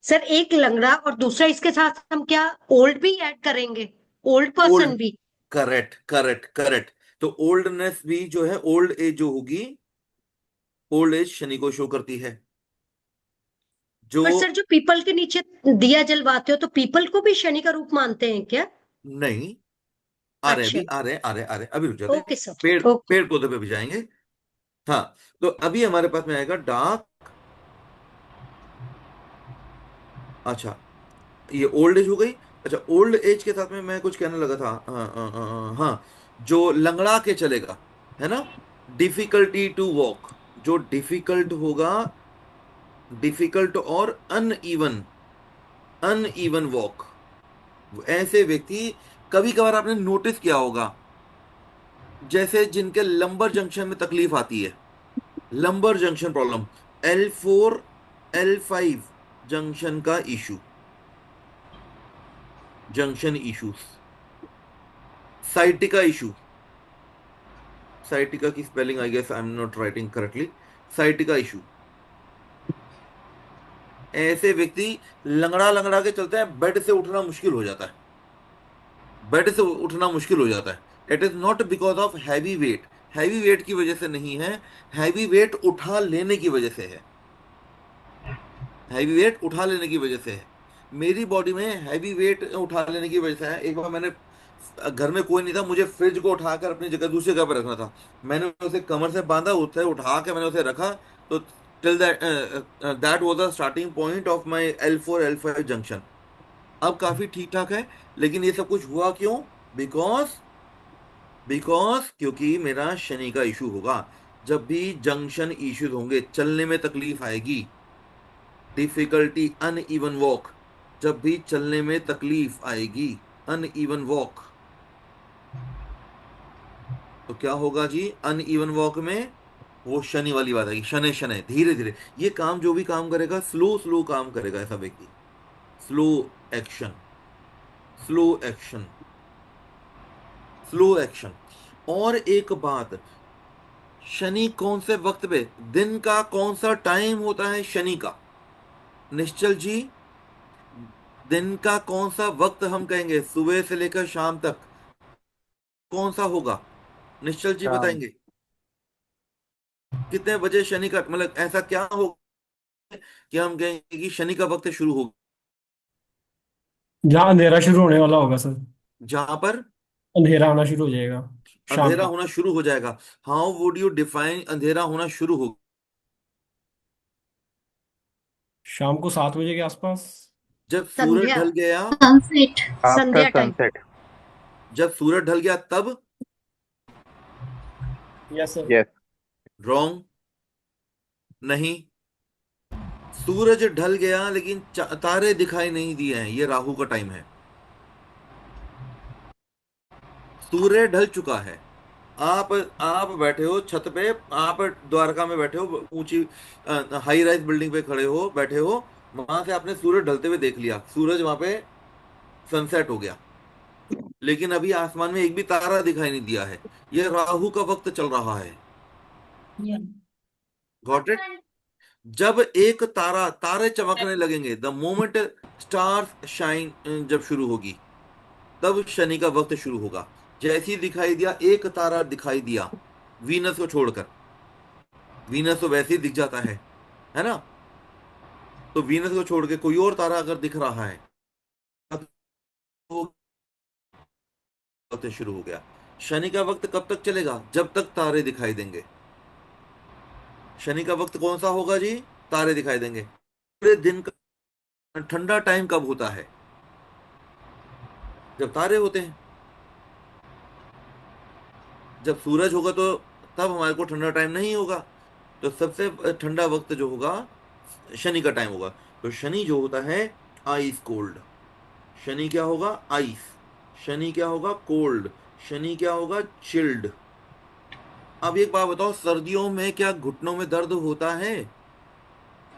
Sir एक लंगड़ा और दूसरा इसके साथ हम क्या ओल्ड भी ऐड करेंगे? ओल्ड ओल्ड, पर्सन भी। Correct, correct, correct. तो ओल्डनेस भी जो है, ओल्ड एज जो होगी, ओल्ड एज शनि को शो करती है। जो, पर सर जो पीपल के नीचे दिया जलवाते हो तो पीपल को भी शनि का रूप मानते हैं क्या? नहीं, आ रहे हैं अच्छा। अभी, आ रहे हैं, आ रहे हैं, आ रहे हैं, अभी रुक जाते हैं। Okay sir. पेड़, ओके। पेड़ पौधे पे भी जाएंगे। हाँ, तो अभी हमारे पास में आएगा डार्क। अच्छा, ये ओल्ड एज हो गई। अच्छा, ओल्ड एज के साथ में मैं कुछ कहने लगा था, हाँ, जो लंगड़ा के चलेगा, है ना, डिफिकल्टी टू वॉक, जो डिफिकल्ट होगा, डिफिकल्ट और अनइवन, अनइवन वॉक, ऐसे व्यक्ति, कभी कभार आपने नोटिस किया होगा, जैसे जिनके लंबर जंक्शन में तकलीफ आती है, lumbar junction problem, L4 L5 junction का issue, junction issues, sciatica issue, sciatica की spelling I guess I am not writing correctly, sciatica issue, ऐसे व्यक्ति लंगड़ा लंगड़ा के चलते हैं, बेड से उठना मुश्किल हो जाता है, बेड से उठना मुश्किल हो जाता है। It is not because of heavy weight, heavy weight की वजह से नहीं है, हैवी वेट उठा लेने की वजह से है, हैवी वेट उठा लेने की वजह से है। मेरी बॉडी में हैवी वेट उठा लेने की वजह से है। एक बार मैंने, घर में कोई नहीं था, मुझे फ्रिज को उठाकर अपनी जगह, दूसरी जगह पर रखना था, मैंने उसे कमर से बांधा, उसे उठा के मैंने उसे रखा, तो till that, that was the starting point of my L4 L5 junction. अब काफी ठीक ठाक है। लेकिन ये सब कुछ हुआ क्यों? बिकॉज, क्योंकि मेरा शनि का इशू होगा। जब भी जंक्शन इश्यूज होंगे, चलने में तकलीफ आएगी, डिफिकल्टी, अनइवन वॉक, जब भी चलने में तकलीफ आएगी, अनइवन वॉक, तो क्या होगा जी? अनइवन वॉक में वो शनि वाली बात आएगी, शनै शनै, धीरे धीरे ये काम, जो भी काम करेगा स्लो स्लो काम करेगा ऐसा व्यक्ति, slow action, slow action, slow action. और एक बात, शनि कौन से वक्त पे, दिन का कौन सा टाइम होता है शनि का, निश्चल जी, दिन का कौन सा वक्त हम कहेंगे सुबह से लेकर शाम तक? कौन सा होगा? निश्चल जी शाम। बताएंगे। कितने बजे शनि का, मतलब ऐसा क्या हो कि हम कहेंगे कि शनि का वक्त शुरू हो, जहाँ अंधेरा शुरू होने वाला होगा सर। जहां पर अंधेरा आना शुरू हो जाएगा शाम अंधेरा का। होना शुरू हो जाएगा? हाउ वुड यू डिफाइन अंधेरा होना शुरू हो? शाम को 7 बजे के आसपास। जब सूरज संध्या। ढल गया, सनसेट। आफ्टर संध्या टाइम। सनसेट। जब सूरज ढल गया तब? Yes sir. यस। रॉन्ग। नहीं, सूरज ढल गया लेकिन तारे दिखाई नहीं दिए हैं, ये राहु का टाइम है। सूर्य ढल चुका है। आप बैठे हो छत पे, आप द्वारका में बैठे हो, ऊंची हाई राइज बिल्डिंग पे खड़े हो, बैठे हो, वहां से आपने सूरज ढलते हुए देख लिया, सूरज वहां पे सनसेट हो गया, लेकिन अभी आसमान में एक भी तारा दिखाई नहीं दिया है। यह राहु का वक्त चल रहा है। Got it? जब एक तारे चमकने लगेंगे, द मोमेंट स्टार्स शाइन जब शुरू होगी, तब शनि का वक्त शुरू होगा। जैसे ही दिखाई दिया, एक तारा दिखाई दिया, वीनस को छोड़कर, वीनस तो वैसे ही दिख जाता है ना? तो वीनस को छोड़ के कोई और तारा अगर दिख रहा है, तब वो वक्त शुरू हो गया। शनि का वक्त कब तक चलेगा? जब तक तारे दिखाई देंगे। शनि का वक्त कौन सा होगा जी? तारे दिखाई देंगे। पूरे दिन का ठंडा टाइम कब होता है? जब तारे होते हैं। जब सूरज होगा तो तब हमारे को ठंडा टाइम नहीं होगा। तो सबसे ठंडा वक्त जो होगा, शनि का टाइम होगा। तो शनि जो होता है, आइस कोल्ड। शनि क्या होगा? आइस। शनि क्या होगा? कोल्ड। शनि क्या होगा? चिल्ड। अब एक बात बताओ, सर्दियों में क्या घुटनों में दर्द होता है?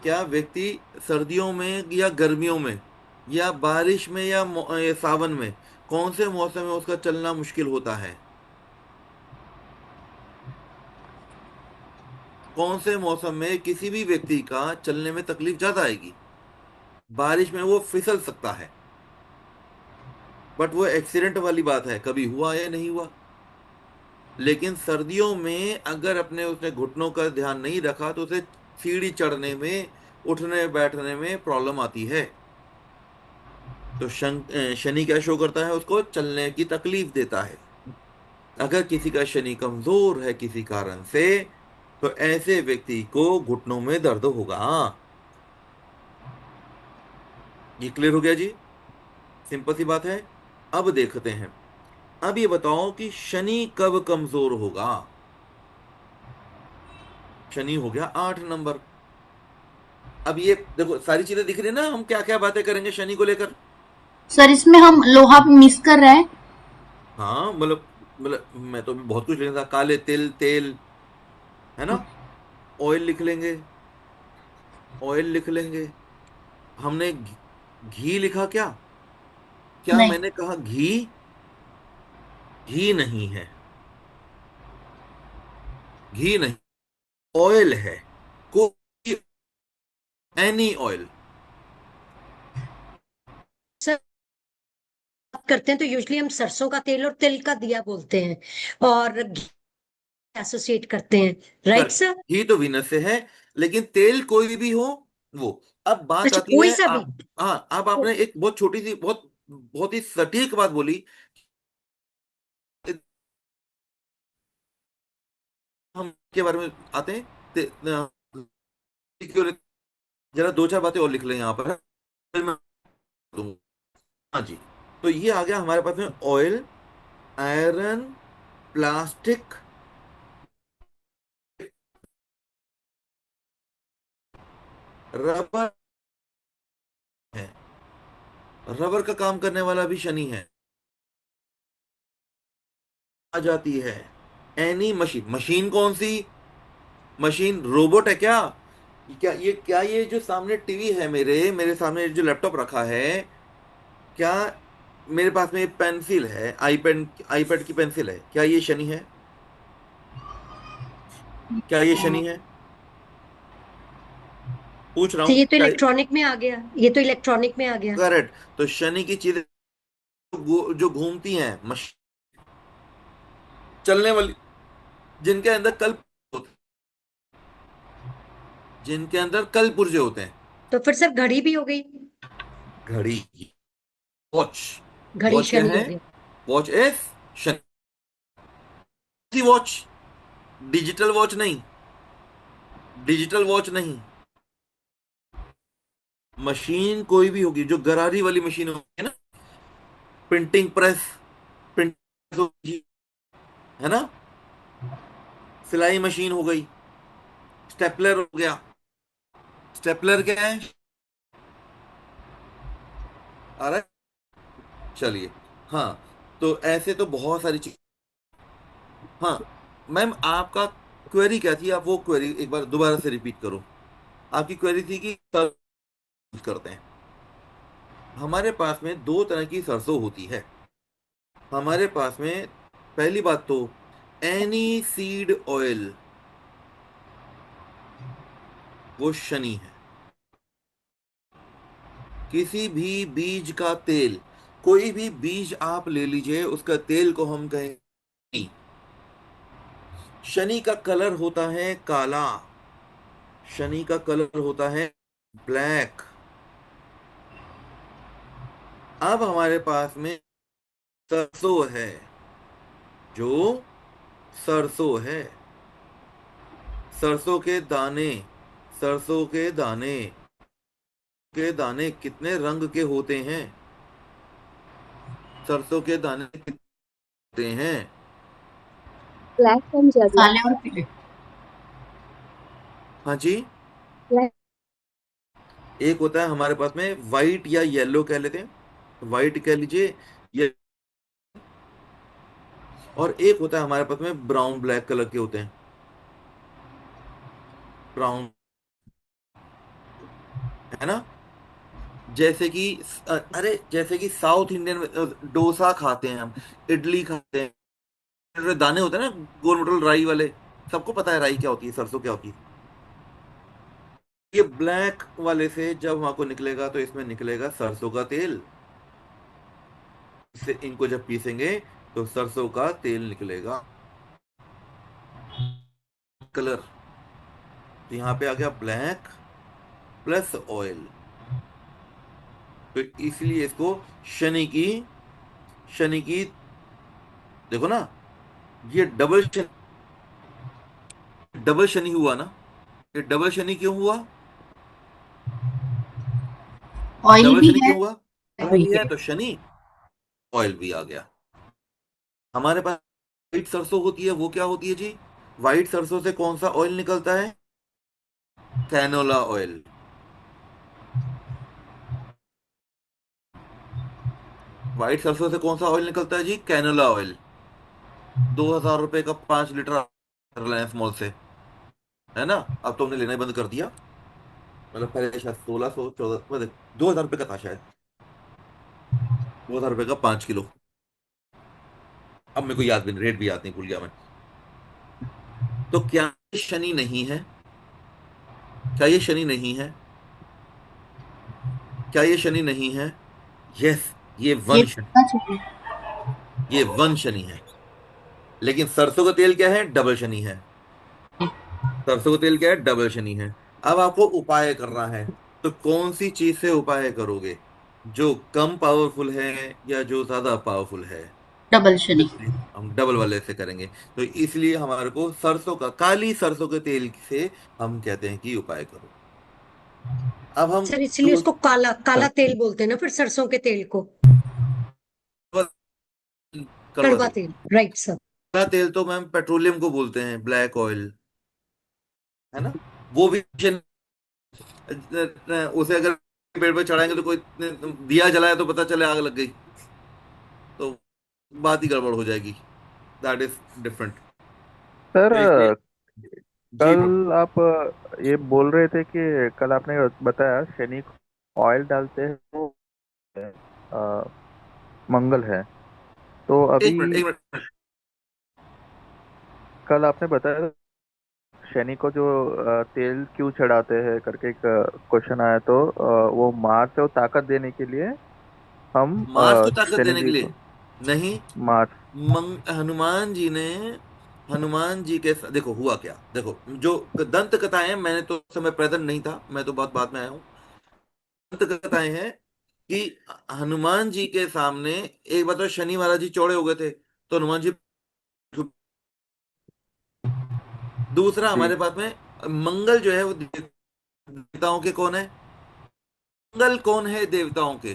क्या व्यक्ति सर्दियों में या गर्मियों में या बारिश में या या सावन में, कौन से मौसम में उसका चलना मुश्किल होता है? कौन से मौसम में किसी भी व्यक्ति का चलने में तकलीफ ज्यादा आएगी? बारिश में वो फिसल सकता है, बट वो एक्सीडेंट वाली बात है, कभी हुआ या नहीं हुआ। लेकिन सर्दियों में अगर अपने उसने घुटनों का ध्यान नहीं रखा तो उसे सीढ़ी चढ़ने में, उठने बैठने में प्रॉब्लम आती है। तो शनि क्या शो करता है? उसको चलने की तकलीफ देता है। अगर किसी का शनि कमजोर है किसी कारण से, तो ऐसे व्यक्ति को घुटनों में दर्द होगा। ये क्लियर हो गया जी? सिंपल सी बात है। अब देखते हैं, अब ये बताओ कि शनि कब कमजोर होगा? शनि हो गया 8 नंबर। अब ये देखो, सारी चीजें दिख रही है ना, हम क्या क्या बातें करेंगे शनि को लेकर। सर इसमें हम लोहा भी मिस कर रहे हैं। हाँ, मतलब मैं तो अभी बहुत कुछ लिखा था, काले तिल, तेल, है ना? ऑयल लिख लेंगे, ऑयल लिख लेंगे। हमने घी लिखा क्या? क्या नहीं। मैंने कहा घी? घी नहीं है, घी नहीं, ऑयल है। कोई, एनी ऑयल। सर बात करते हैं तो यूजली हम सरसों का तेल और तिल का दिया बोलते हैं और घी एसोसिएट करते हैं, राइट करेक्ट। सर? घी तो वीनस से है, लेकिन तेल कोई भी हो वो। अब बात अच्छा, आती कोई है सा भी। आप, हाँ, अब आपने एक बहुत छोटी सी, बहुत बहुत ही सटीक बात बोली। हम के बारे में आते हैं, क्यों जरा दो चार बातें और लिख लें यहाँ पर, फिर मैं दूंगा। हाँ जी। तो ये आ गया हमारे पास में ऑयल, आयरन, प्लास्टिक, रबर है। रबर का काम करने वाला भी शनि है। आ जाती है एनी मशीन। मशीन कौन सी? मशीन रोबोट है क्या? क्या ये जो सामने टीवी है, मेरे मेरे सामने जो लैपटॉप रखा है, क्या मेरे पास में पेंसिल है, आईपैड आईपैड की पेंसिल है, क्या ये शनि है? क्या ये शनि है? पूछ रहा तो हूँ, ये तो क्या? इलेक्ट्रॉनिक में आ गया, ये तो इलेक्ट्रॉनिक में आ गया। करेक्ट। तो शनि की चीजें जो घूमती हैं, चलने वाली, जिनके अंदर कल होते जिनके अंदर कल पुर्जे होते हैं। तो फिर सर घड़ी भी हो गई। घड़ी, वॉच। घड़ी वॉच क्या शनि है? हो गया। वॉच इज शनि की वॉच, डिजिटल वॉच नहीं, डिजिटल वॉच नहीं। मशीन कोई भी होगी, जो गरारी वाली मशीन होगी ना, प्रिंटिंग प्रेस, प्रिंट है ना, सिलाई मशीन हो गई, स्टेपलर हो गया। स्टेपलर क्या है? आ रहा है? चलिए। हाँ, तो ऐसे तो बहुत सारी चीज। हाँ मैम, आपका क्वेरी क्या थी? आप वो क्वेरी एक बार दोबारा से रिपीट करो। आपकी क्वेरी थी कि सरसों करते हैं। हमारे पास में दो तरह की सरसों होती है। हमारे पास में पहली बात तो एनी सीड ऑयल, वो शनि है। किसी भी बीज का तेल, कोई भी बीज आप ले लीजिए, उसका तेल को हम कहें शनि। शनि का कलर होता है काला, शनि का कलर होता है ब्लैक। अब हमारे पास में सरसों है, जो सरसों है, सरसों के दाने, सरसों के दाने कितने रंग के होते हैं? सरसों के दाने कितने होते हैं? ब्लैक एंड येलो, काले और पीले। हाँ जी। ब्लैक। एक होता है हमारे पास में वाइट या येलो कह लेते हैं, वाइट कह लीजिए, ये। और एक होता है हमारे पास में ब्राउन ब्लैक कलर के होते हैं, ब्राउन, है ना। जैसे कि अरे जैसे कि साउथ इंडियन में डोसा खाते हैं हम, इडली खाते हैं, दाने होते हैं ना, गोल मटोल राई वाले। सबको पता है राई क्या होती है, सरसों क्या होती है। ये ब्लैक वाले से जब वहां को निकलेगा तो इसमें निकलेगा सरसों का तेल। इससे इनको जब पीसेंगे तो सरसों का तेल निकलेगा। कलर, तो यहाँ पे आ गया ब्लैक प्लस ऑयल। तो इसलिए इसको शनि की, शनि की, देखो ना, ये डबल शनि हुआ ना। ये डबल शनि क्यों हुआ? ऑयल डबल भी शनि है, क्यों हुआ? भी भी है है। तो शनि, ऑयल भी आ गया। हमारे पास व्हाइट सरसों होती है, वो क्या होती है जी? व्हाइट सरसों से कौन सा ऑयल निकलता है? Canola oil. व्हाइट सरसों से कौन सा ऑयल निकलता है जी? Canola oil. 2,000 रुपए का 5 लीटर रिलायंस मॉल से, है ना। अब तो हमने लेना ही बंद कर दिया। मतलब पहले शायद 1,600 14, मतलब 2,000 रुपए का था शायद, 2,000 रुपए का 5 किलो। अब मेरे को याद भी नहीं, रेट भी याद नहीं, भूल गया मैं। तो क्या ये शनि नहीं है? क्या ये शनि नहीं है? क्या ये शनि नहीं है? यस, ये ये वन शनि, पता चाहिए। ये वन शनि है। लेकिन सरसों का तेल क्या है? डबल शनि है। सरसों का तेल क्या है? डबल शनि है। अब आपको उपाय करना है, तो कौन सी चीज से उपाय करोगे? जो कम पावरफुल है या जो ज्यादा पावरफुल है? डबल शनि। हम डबल वाले से करेंगे। तो इसलिए हमारे को सरसों का, काली सरसों के तेल से हम कहते हैं कि उपाय करो। अब हम सर इसलिए दो उसको काला काला तेल बोलते हैं ना, फिर सरसों के तेल को कड़वा कड़वा तेल। तेल, राइट सर। कड़वा तेल तो मैम पेट्रोलियम को बोलते हैं, ब्लैक ऑयल, है ना। वो भी उसे अगर पेड़ पे चढ़ाएंगे तो कोई दिया जलाया तो पता चले आग लग गई, तो बात ही गड़बड़ हो जाएगी। That is different. सर, तो इसलिए जी कल आप ये बोल रहे थे कि कल आपने बताया शनि को ऑयल डालते हैं तो अ, मंगल है। तो एक अभी मिनट, एक मिनट। कल आपने बताया शनि को जो तेल क्यों चढ़ाते हैं करके एक क्वेश्चन आया, तो वो मार्स को ताकत देने के लिए हम मार्स को ताकत शनि देने के जी को। लिए? नहीं, मार्स। हनुमान जी के देखो हुआ क्या, देखो जो दंत कथाएं हैं, मैंने तो उस समय प्रेजेंट नहीं था, मैं तो बहुत बाद में आया हूँ। दंत कथाएं हैं कि हनुमान जी के सामने एक बार तो शनि महाराज जी चौड़े हो गए थे, तो हनुमान जी, दूसरा जी। हमारे पास में मंगल जो है वो देवताओं के कौन है, मंगल कौन है देवताओं के,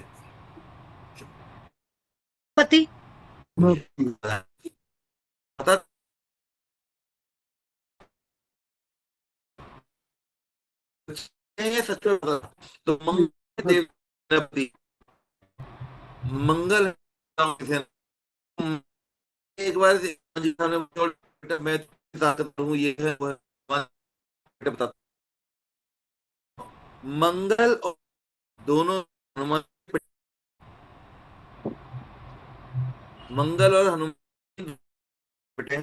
पति। पता है सच में बता। तो मंगल देवता, मंगल एक बार से जी साहब ने बोला, बेटा मैं तुम्हें ताकत हूँ, ये है वो है, बेटा बता। मंगल और दोनों हनुमान, मंगल और हनुमान बेटे।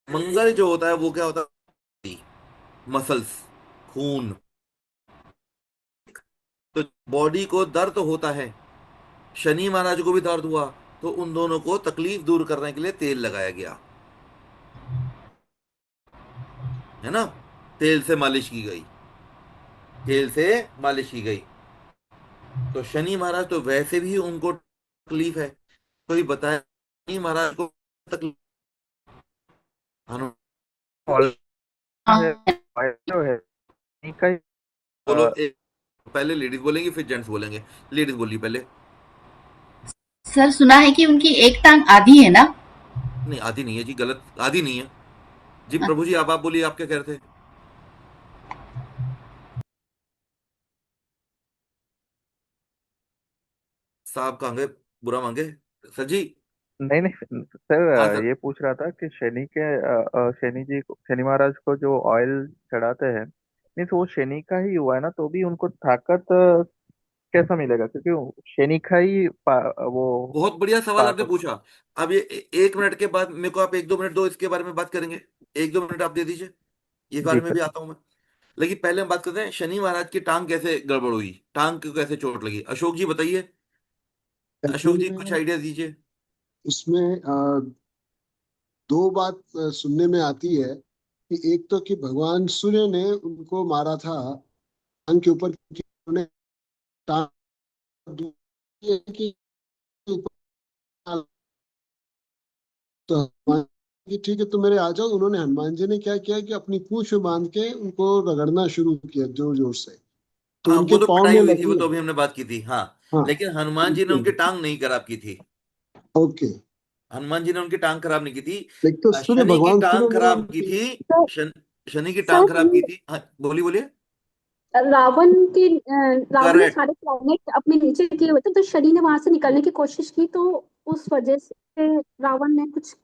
मंगल जो होता है वो क्या होता है, मसल्स, खून। तो बॉडी को दर्द होता है, शनि महाराज को भी दर्द हुआ, तो उन दोनों को तकलीफ दूर करने के लिए तेल लगाया गया, है ना, तेल से मालिश की गई, तेल से मालिश की गई। तो शनि महाराज तो वैसे भी उनको तकलीफ है, तो ये बताया शनि महाराज को तकलीफ, हनु ऑयल है, ऑयल जो है शनि का ही, बोलो एक, पहले लेडीज बोलेंगी फिर जेंट्स बोलेंगे, लेडीज बोलिए पहले। सर सुना है कि उनकी एक टांग आधी है ना? नहीं आधी नहीं है जी, गलत, आधी नहीं है जी। अ- प्रभु जी आप बोलिए, आप क्या कह रहे थे, साहब कहाँ गए, बुरा मांगे, सर जी। नहीं नहीं सर, हाँ सर। ये पूछ रहा था कि शनि महाराज को जो ऑयल चढ़ाते हैं, मीन्स वो शनि का ही हुआ है ना, तो भी उनको ताकत कैसा मिलेगा, क्योंकि वो शनि का ही वो बहुत बढ़िया सवाल पार्ट आपने होता पूछा। अब ये एक मिनट के बाद मेरे को आप एक दो मिनट दो, इसके बारे में बात करेंगे, एक दो मिनट आप दे दीजिए, ये है। जी बारे में सर। भी आता हूं मैं। लेकिन पहले हम बात करते हैं शनि महाराज की टांग कैसे गड़बड़ हुई, टांग को कैसे चोट लगी, अशोक जी बताइए, अशोक एक्चुअल जी कुछ में आइडिया दीजिए। इसमें दो बात सुनने में आती है कि एक तो कि भगवान सूर्य ने उनको मारा था टांग के ऊपर, क्योंकि उन्होंने टांग दी है कि ऊपर, तो हनुमान जी ठीक है तो मेरे आ जाओ, उन्होंने हनुमान जी ने क्या किया कि अपनी पूंछ में बांध के उनको रगड़ना शुरू किया जोर जोर से, तो हाँ वो उनके तो पाँव पिटाई में हुई थी, वो लगी तो है। अभी हमने बात की थी, हाँ। हाँ। लेकिन हनुमान जी ने उनकी टांग नहीं खराब की थी, ओके। हनुमान जी ने उनकी टांग खराब नहीं की थी, एक तो सूर्य शनि की भगवान सूर्य टांग ने खराब की थी। सर शनि की टांग सर खराब की थी, हाँ बोलिए बोलिए। रावण के रावण ने करेक्ट। सारे प्लैनेट अपने नीचे किए हुए थे, तो शनि ने वहां से निकलने की कोशिश की, तो उस वजह से रावण ने कुछ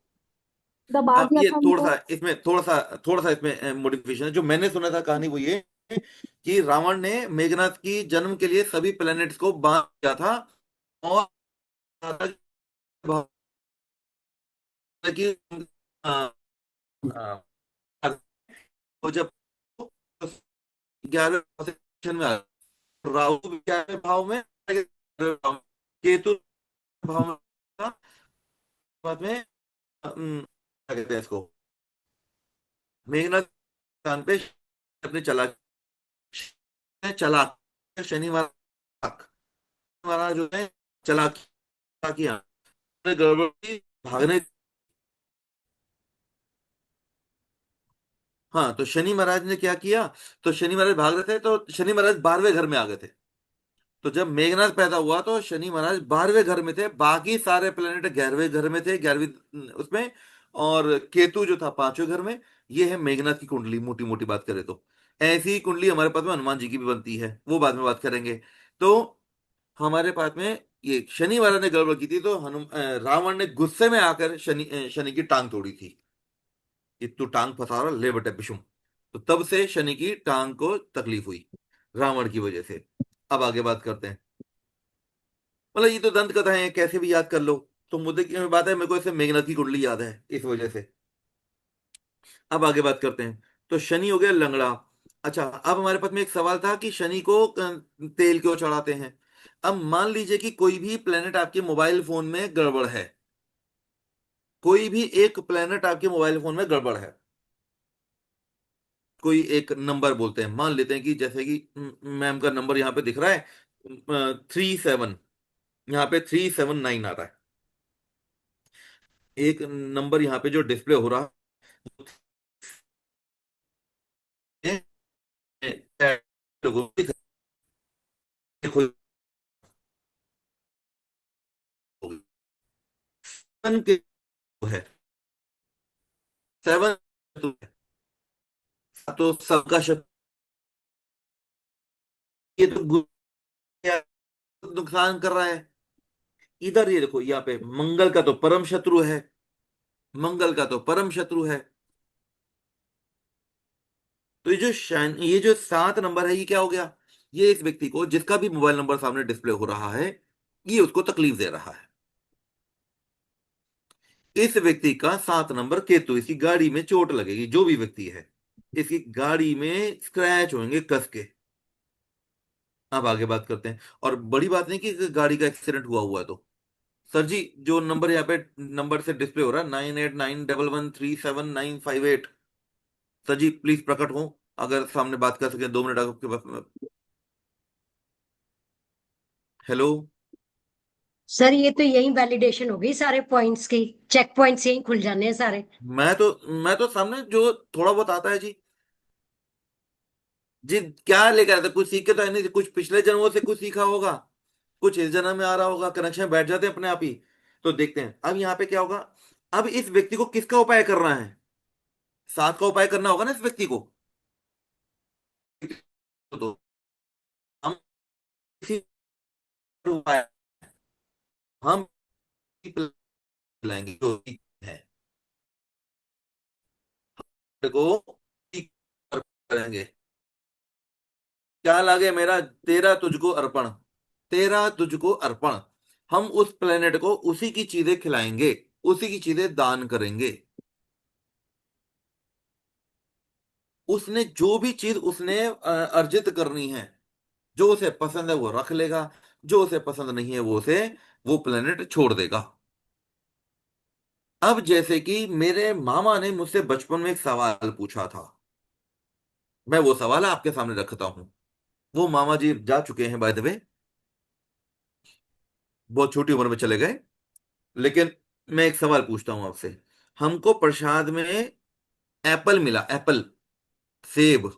दबा अब दिया ये था थोड़ा उनको। सा इसमें थोड़ा सा इसमें मॉडिफिकेशन है, जो मैंने सुना था कहानी वो ये कि रावण ने मेघनाथ की जन्म के लिए सभी प्लैनेट्स को बांध दिया था, और कि आ, आ, वो जब 11वें पोजीशन में आ, राहु 11वें भाव में, केतु भाव में था, बाद में क्या कहते हैं इसको, मेघनाथ स्थान पे अपने चला, चला, शनिवार वाला जो है, चला किया, गड़बड़ की, भागने, हाँ तो शनि महाराज ने क्या किया, तो शनि महाराज भाग रहे थे, तो शनि महाराज 12वें घर में आ गए थे। तो जब मेघनाथ पैदा हुआ तो शनि महाराज 12वें घर में थे, बाकी सारे प्लेनेट 11वें घर में थे, 11वीं उसमें, और केतु जो था 5वें घर में। ये है मेघनाथ की कुंडली, मोटी मोटी बात करें तो। ऐसी ही कुंडली हमारे पास में हनुमान जी की भी बनती है, वो बाद में बात करेंगे। तो हमारे पास में ये शनि महाराज ने गड़बड़ की थी, तो रावण ने गुस्से में आकर शनि की टांग तोड़ी थी, कि तू टांग फंसा रहा, ले बटे बिशुम। तो तब से शनि की टांग को तकलीफ हुई, रावण की वजह से। अब आगे बात करते हैं, मतलब ये तो दंत कथाएं हैं, कैसे भी याद कर लो। तो मुद्दे की बात है, मेरे को इसे मेघनाथ की कुंडली याद है इस वजह से। अब आगे बात करते हैं। तो शनि हो गया लंगड़ा। अच्छा, अब हमारे पास में एक सवाल था कि शनि को तेल क्यों चढ़ाते हैं। अब मान लीजिए कि कोई भी प्लेनेट आपके मोबाइल फोन में गड़बड़ है, कोई भी एक प्लेनेट आपके मोबाइल फोन में गड़बड़ है, कोई एक नंबर बोलते हैं, मान लेते हैं कि जैसे कि मैम का नंबर यहाँ पे दिख रहा है 37, यहाँ पे 379 आ रहा है। एक नंबर यहाँ पे जो डिस्प्ले हो रहा है, लोगों को दिख रहा है, 7 के है, 7 तो सबका शत्रु, ये तो नुकसान कर रहा है। इधर ये देखो, यहाँ पे मंगल का तो परम शत्रु है, मंगल का तो परम शत्रु है। तो ये जो 7 नंबर है, ये क्या हो गया? ये इस व्यक्ति को, जिसका भी मोबाइल नंबर सामने डिस्प्ले हो रहा है, ये उसको तकलीफ दे रहा है। इस व्यक्ति का 7 नंबर केतु, इसकी गाड़ी में चोट लगेगी, जो भी व्यक्ति है इसकी गाड़ी में स्क्रैच होंगे कस के। अब आगे बात करते हैं। और बड़ी बात नहीं कि गाड़ी का एक्सीडेंट हुआ हुआ है तो, सर जी जो नंबर यहाँ पे नंबर से डिस्प्ले हो रहा है 9891137958, सर जी प्लीज प्रकट हो, अगर सामने बात कर सके, 2 मिनट आपके पास। हेलो। सर ये तो यही वैलिडेशन हो गई सारे पॉइंट्स की, चेक पॉइंट्स यही खुल जाने हैं सारे। मैं तो सामने जो थोड़ा बहुत आता है जी, जी क्या लेकर आते, कुछ सीख के तो है नहीं, कुछ पिछले जन्मों से कुछ सीखा होगा, कुछ इस जन्म में आ रहा होगा, कनेक्शन बैठ जाते हैं अपने आप ही। तो देखते हैं अब यहाँ पे क्या होगा। अब इस व्यक्ति को किसका उपाय करना है? 7 का उपाय करना होगा ना इस व्यक्ति को। तो हम इसी उपाय, हम लाएंगे जो भी है को करेंगे। क्या लागे मेरा, तेरा तुझको अर्पण, तेरा तुझको अर्पण। हम उस प्लेनेट को उसी की चीजें खिलाएंगे, उसी की चीजें दान करेंगे। उसने जो भी चीज उसने अर्जित करनी है, जो उसे पसंद है वो रख लेगा, जो उसे पसंद नहीं है वो उसे, वो प्लेनेट छोड़ देगा। अब जैसे कि मेरे मामा ने मुझसे बचपन में एक सवाल पूछा था, मैं वो सवाल आपके सामने रखता हूं। वो मामा जी जा चुके हैं बाय द वे, बहुत छोटी उम्र में चले गए। लेकिन मैं एक सवाल पूछता हूं आपसे। हमको प्रसाद में एप्पल मिला, एप्पल, सेब,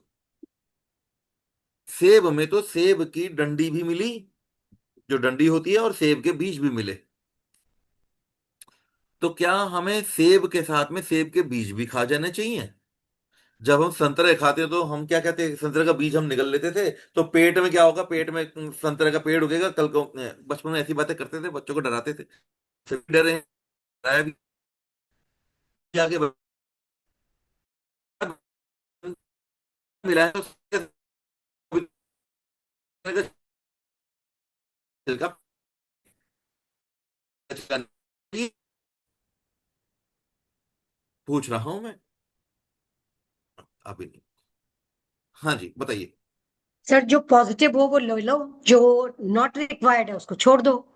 सेब में तो सेब की डंडी भी मिली, जो डंडी होती है, और सेब के बीज भी मिले। तो क्या हमें सेब के साथ में सेब के बीज भी खा जाने चाहिए? जब हम संतरे खाते हैं तो हम क्या कहते हैं, संतरे का बीज हम निगल लेते थे, तो पेट में क्या होगा, पेट में संतरे का पेड़ उगेगा कल को। बचपन में ऐसी बातें करते थे, बच्चों को डराते थे, सभी डरे हैं, डराया भी। आगे मिला है तो छिलका पूछ रहा हूं मैं, अभी नहीं। हाँ जी बताइए। सर जो पॉजिटिव हो वो ले लो, जो नॉट रिक्वायर्ड है उसको छोड़ दो।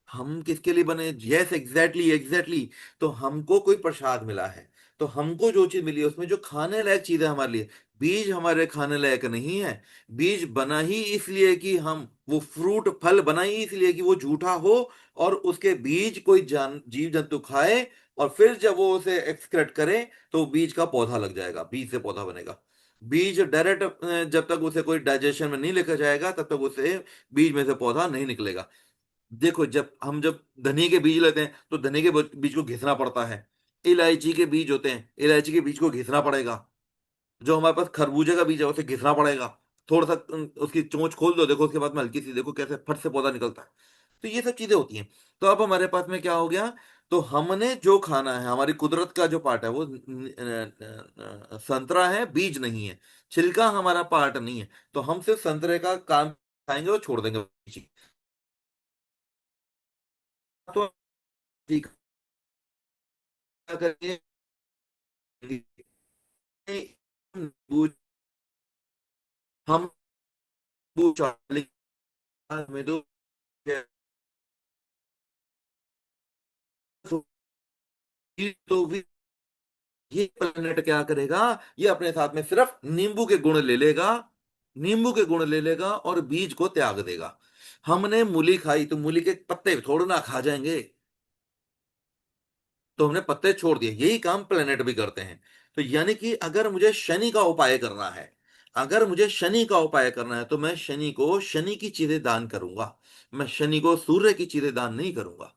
हम किसके लिए बने? Yes exactly exactly. तो हमको कोई प्रसाद मिला है, तो हमको जो चीज मिली है उसमें जो खाने लायक चीज है हमारे लिए, बीज हमारे खाने लायक नहीं है। बीज बना ही इसलिए कि हम, वो फ्रूट फल बना ही इसलिए कि वो झूठा हो, और उसके बीज कोई जीव जंतु खाए, और फिर जब वो उसे एक्सक्रेट करे तो बीज का पौधा लग जाएगा, बीज से पौधा बनेगा। बीज डायरेक्ट जब तक उसे कोई डाइजेशन में नहीं लेकर जाएगा तब तक उसे बीज में से पौधा नहीं निकलेगा। देखो जब धनिया के बीज लेते हैं तो धनिया के बीज को घिसना पड़ता है। इलायची के बीज होते हैं, इलायची के बीज को घिसना पड़ेगा। जो हमारे पास खरबूजे का बीज है उसे घिसना पड़ेगा। थोड़ा सा उसकी चोंच खोल दो, देखो उसके बाद में हल्की सी देखो कैसे फट से पौधा निकलता है। तो ये सब चीजें होती हैं। तो अब हमारे पास में क्या हो गया, तो हमने जो खाना है, हमारी कुदरत का जो पार्ट है वो संतरा है, बीज नहीं है, छिलका हमारा पार्ट नहीं है। तो हम सिर्फ संतरे का काम खाएंगे और छोड़ देंगे बीज। तो ठीक करिए, हम में तो तो भी ये प्लेनेट क्या करेगा, ये अपने साथ में सिर्फ नींबू के गुण ले लेगा, नींबू के गुण ले लेगा और बीज को त्याग देगा। हमने मूली खाई तो मूली के पत्ते थोड़ा ना खा जाएंगे, तो हमने पत्ते छोड़ दिए। यही काम प्लेनेट भी करते हैं। तो यानी कि अगर मुझे शनि का उपाय करना है, अगर मुझे शनि का उपाय करना है, तो मैं शनि को शनि की चीजें दान करूंगा, मैं शनि को सूर्य की चीजें दान नहीं करूंगा।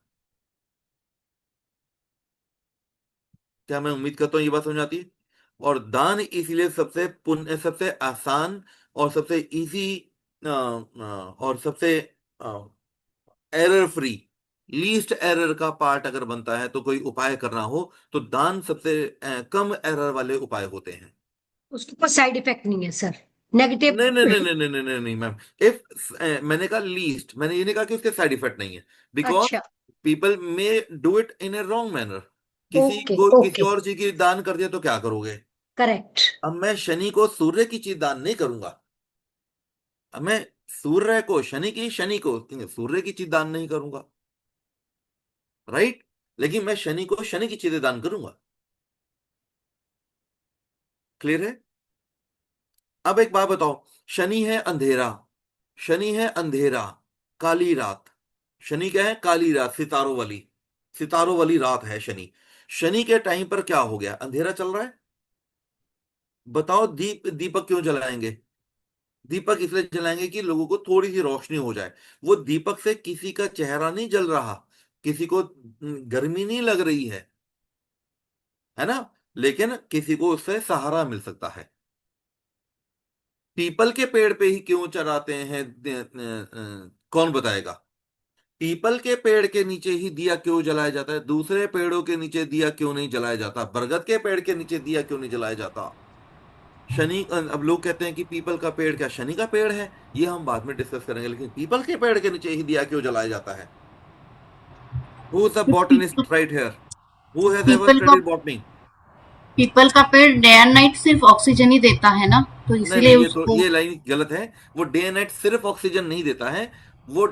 क्या मैं उम्मीद करता हूं ये बात समझ आती है। और दान इसीलिए सबसे पुण्य, सबसे आसान और सबसे इजी और सबसे एरर फ्री, लीस्ट एरर का पार्ट अगर बनता है, तो कोई उपाय करना हो तो दान सबसे कम एरर वाले उपाय होते हैं। उसके कोई साइड इफेक्ट नहीं है सर, नेगेटिव। नहीं नहीं नहीं नहीं नहीं नहीं नहीं नहीं मैम। इफ मैंने कहा लीस्ट, मैंने ये नहीं कहा कि उसके साइड इफेक्ट नहीं है, बिकॉज अच्छा। People may do it in A wrong manner. किसी ओके को किसी ओके। और चीज की दान कर दिया तो क्या करोगे। करेक्ट। अब मैं शनि को सूर्य की चीज दान नहीं करूंगा, अब मैं सूर्य को शनि को सूर्य की चीज दान नहीं करूंगा, राइट। लेकिन मैं शनि को शनि की चीजें दान करूंगा। क्लियर है। अब एक बात बताओ, शनि है अंधेरा, शनि है अंधेरा, काली रात। शनि क्या है, काली रात, सितारों वाली रात है शनि। शनि के टाइम पर क्या हो गया, अंधेरा चल रहा है। बताओ दीपक क्यों जलाएंगे। दीपक इसलिए जलाएंगे कि लोगों को थोड़ी सी रोशनी हो जाए। वो दीपक से किसी का चेहरा नहीं जल रहा, किसी को गर्मी नहीं लग रही है ना, लेकिन किसी को उससे सहारा मिल सकता है। पीपल के पेड़ पे ही क्यों चढ़ाते हैं, कौन बताएगा। पीपल के पेड़ के नीचे ही दिया क्यों जलाया जाता है, दूसरे पेड़ों के नीचे दिया क्यों नहीं जलाया जाता, बरगद के पेड़ के नीचे दिया क्यों नहीं जलाया जाता। शनि, अब लोग कहते हैं कि पीपल का पेड़ क्या शनि का पेड़ है, ये हम बाद में डिस्कस करेंगे, लेकिन पीपल के पेड़ के नीचे ही दिया क्यों जलाया जाता है। Who is the people botanist right here, who has ever people का स्टडीड बॉटनी। पीपल का पेड़ डे एंड नाइट सिर्फ ऑक्सीजन ही देता है ना, तो नहीं इसीलिए नहीं, ये तो उसको। ये लाइन गलत है। वो डे एंड नाइट सिर्फ ऑक्सीजन नहीं देता है, वो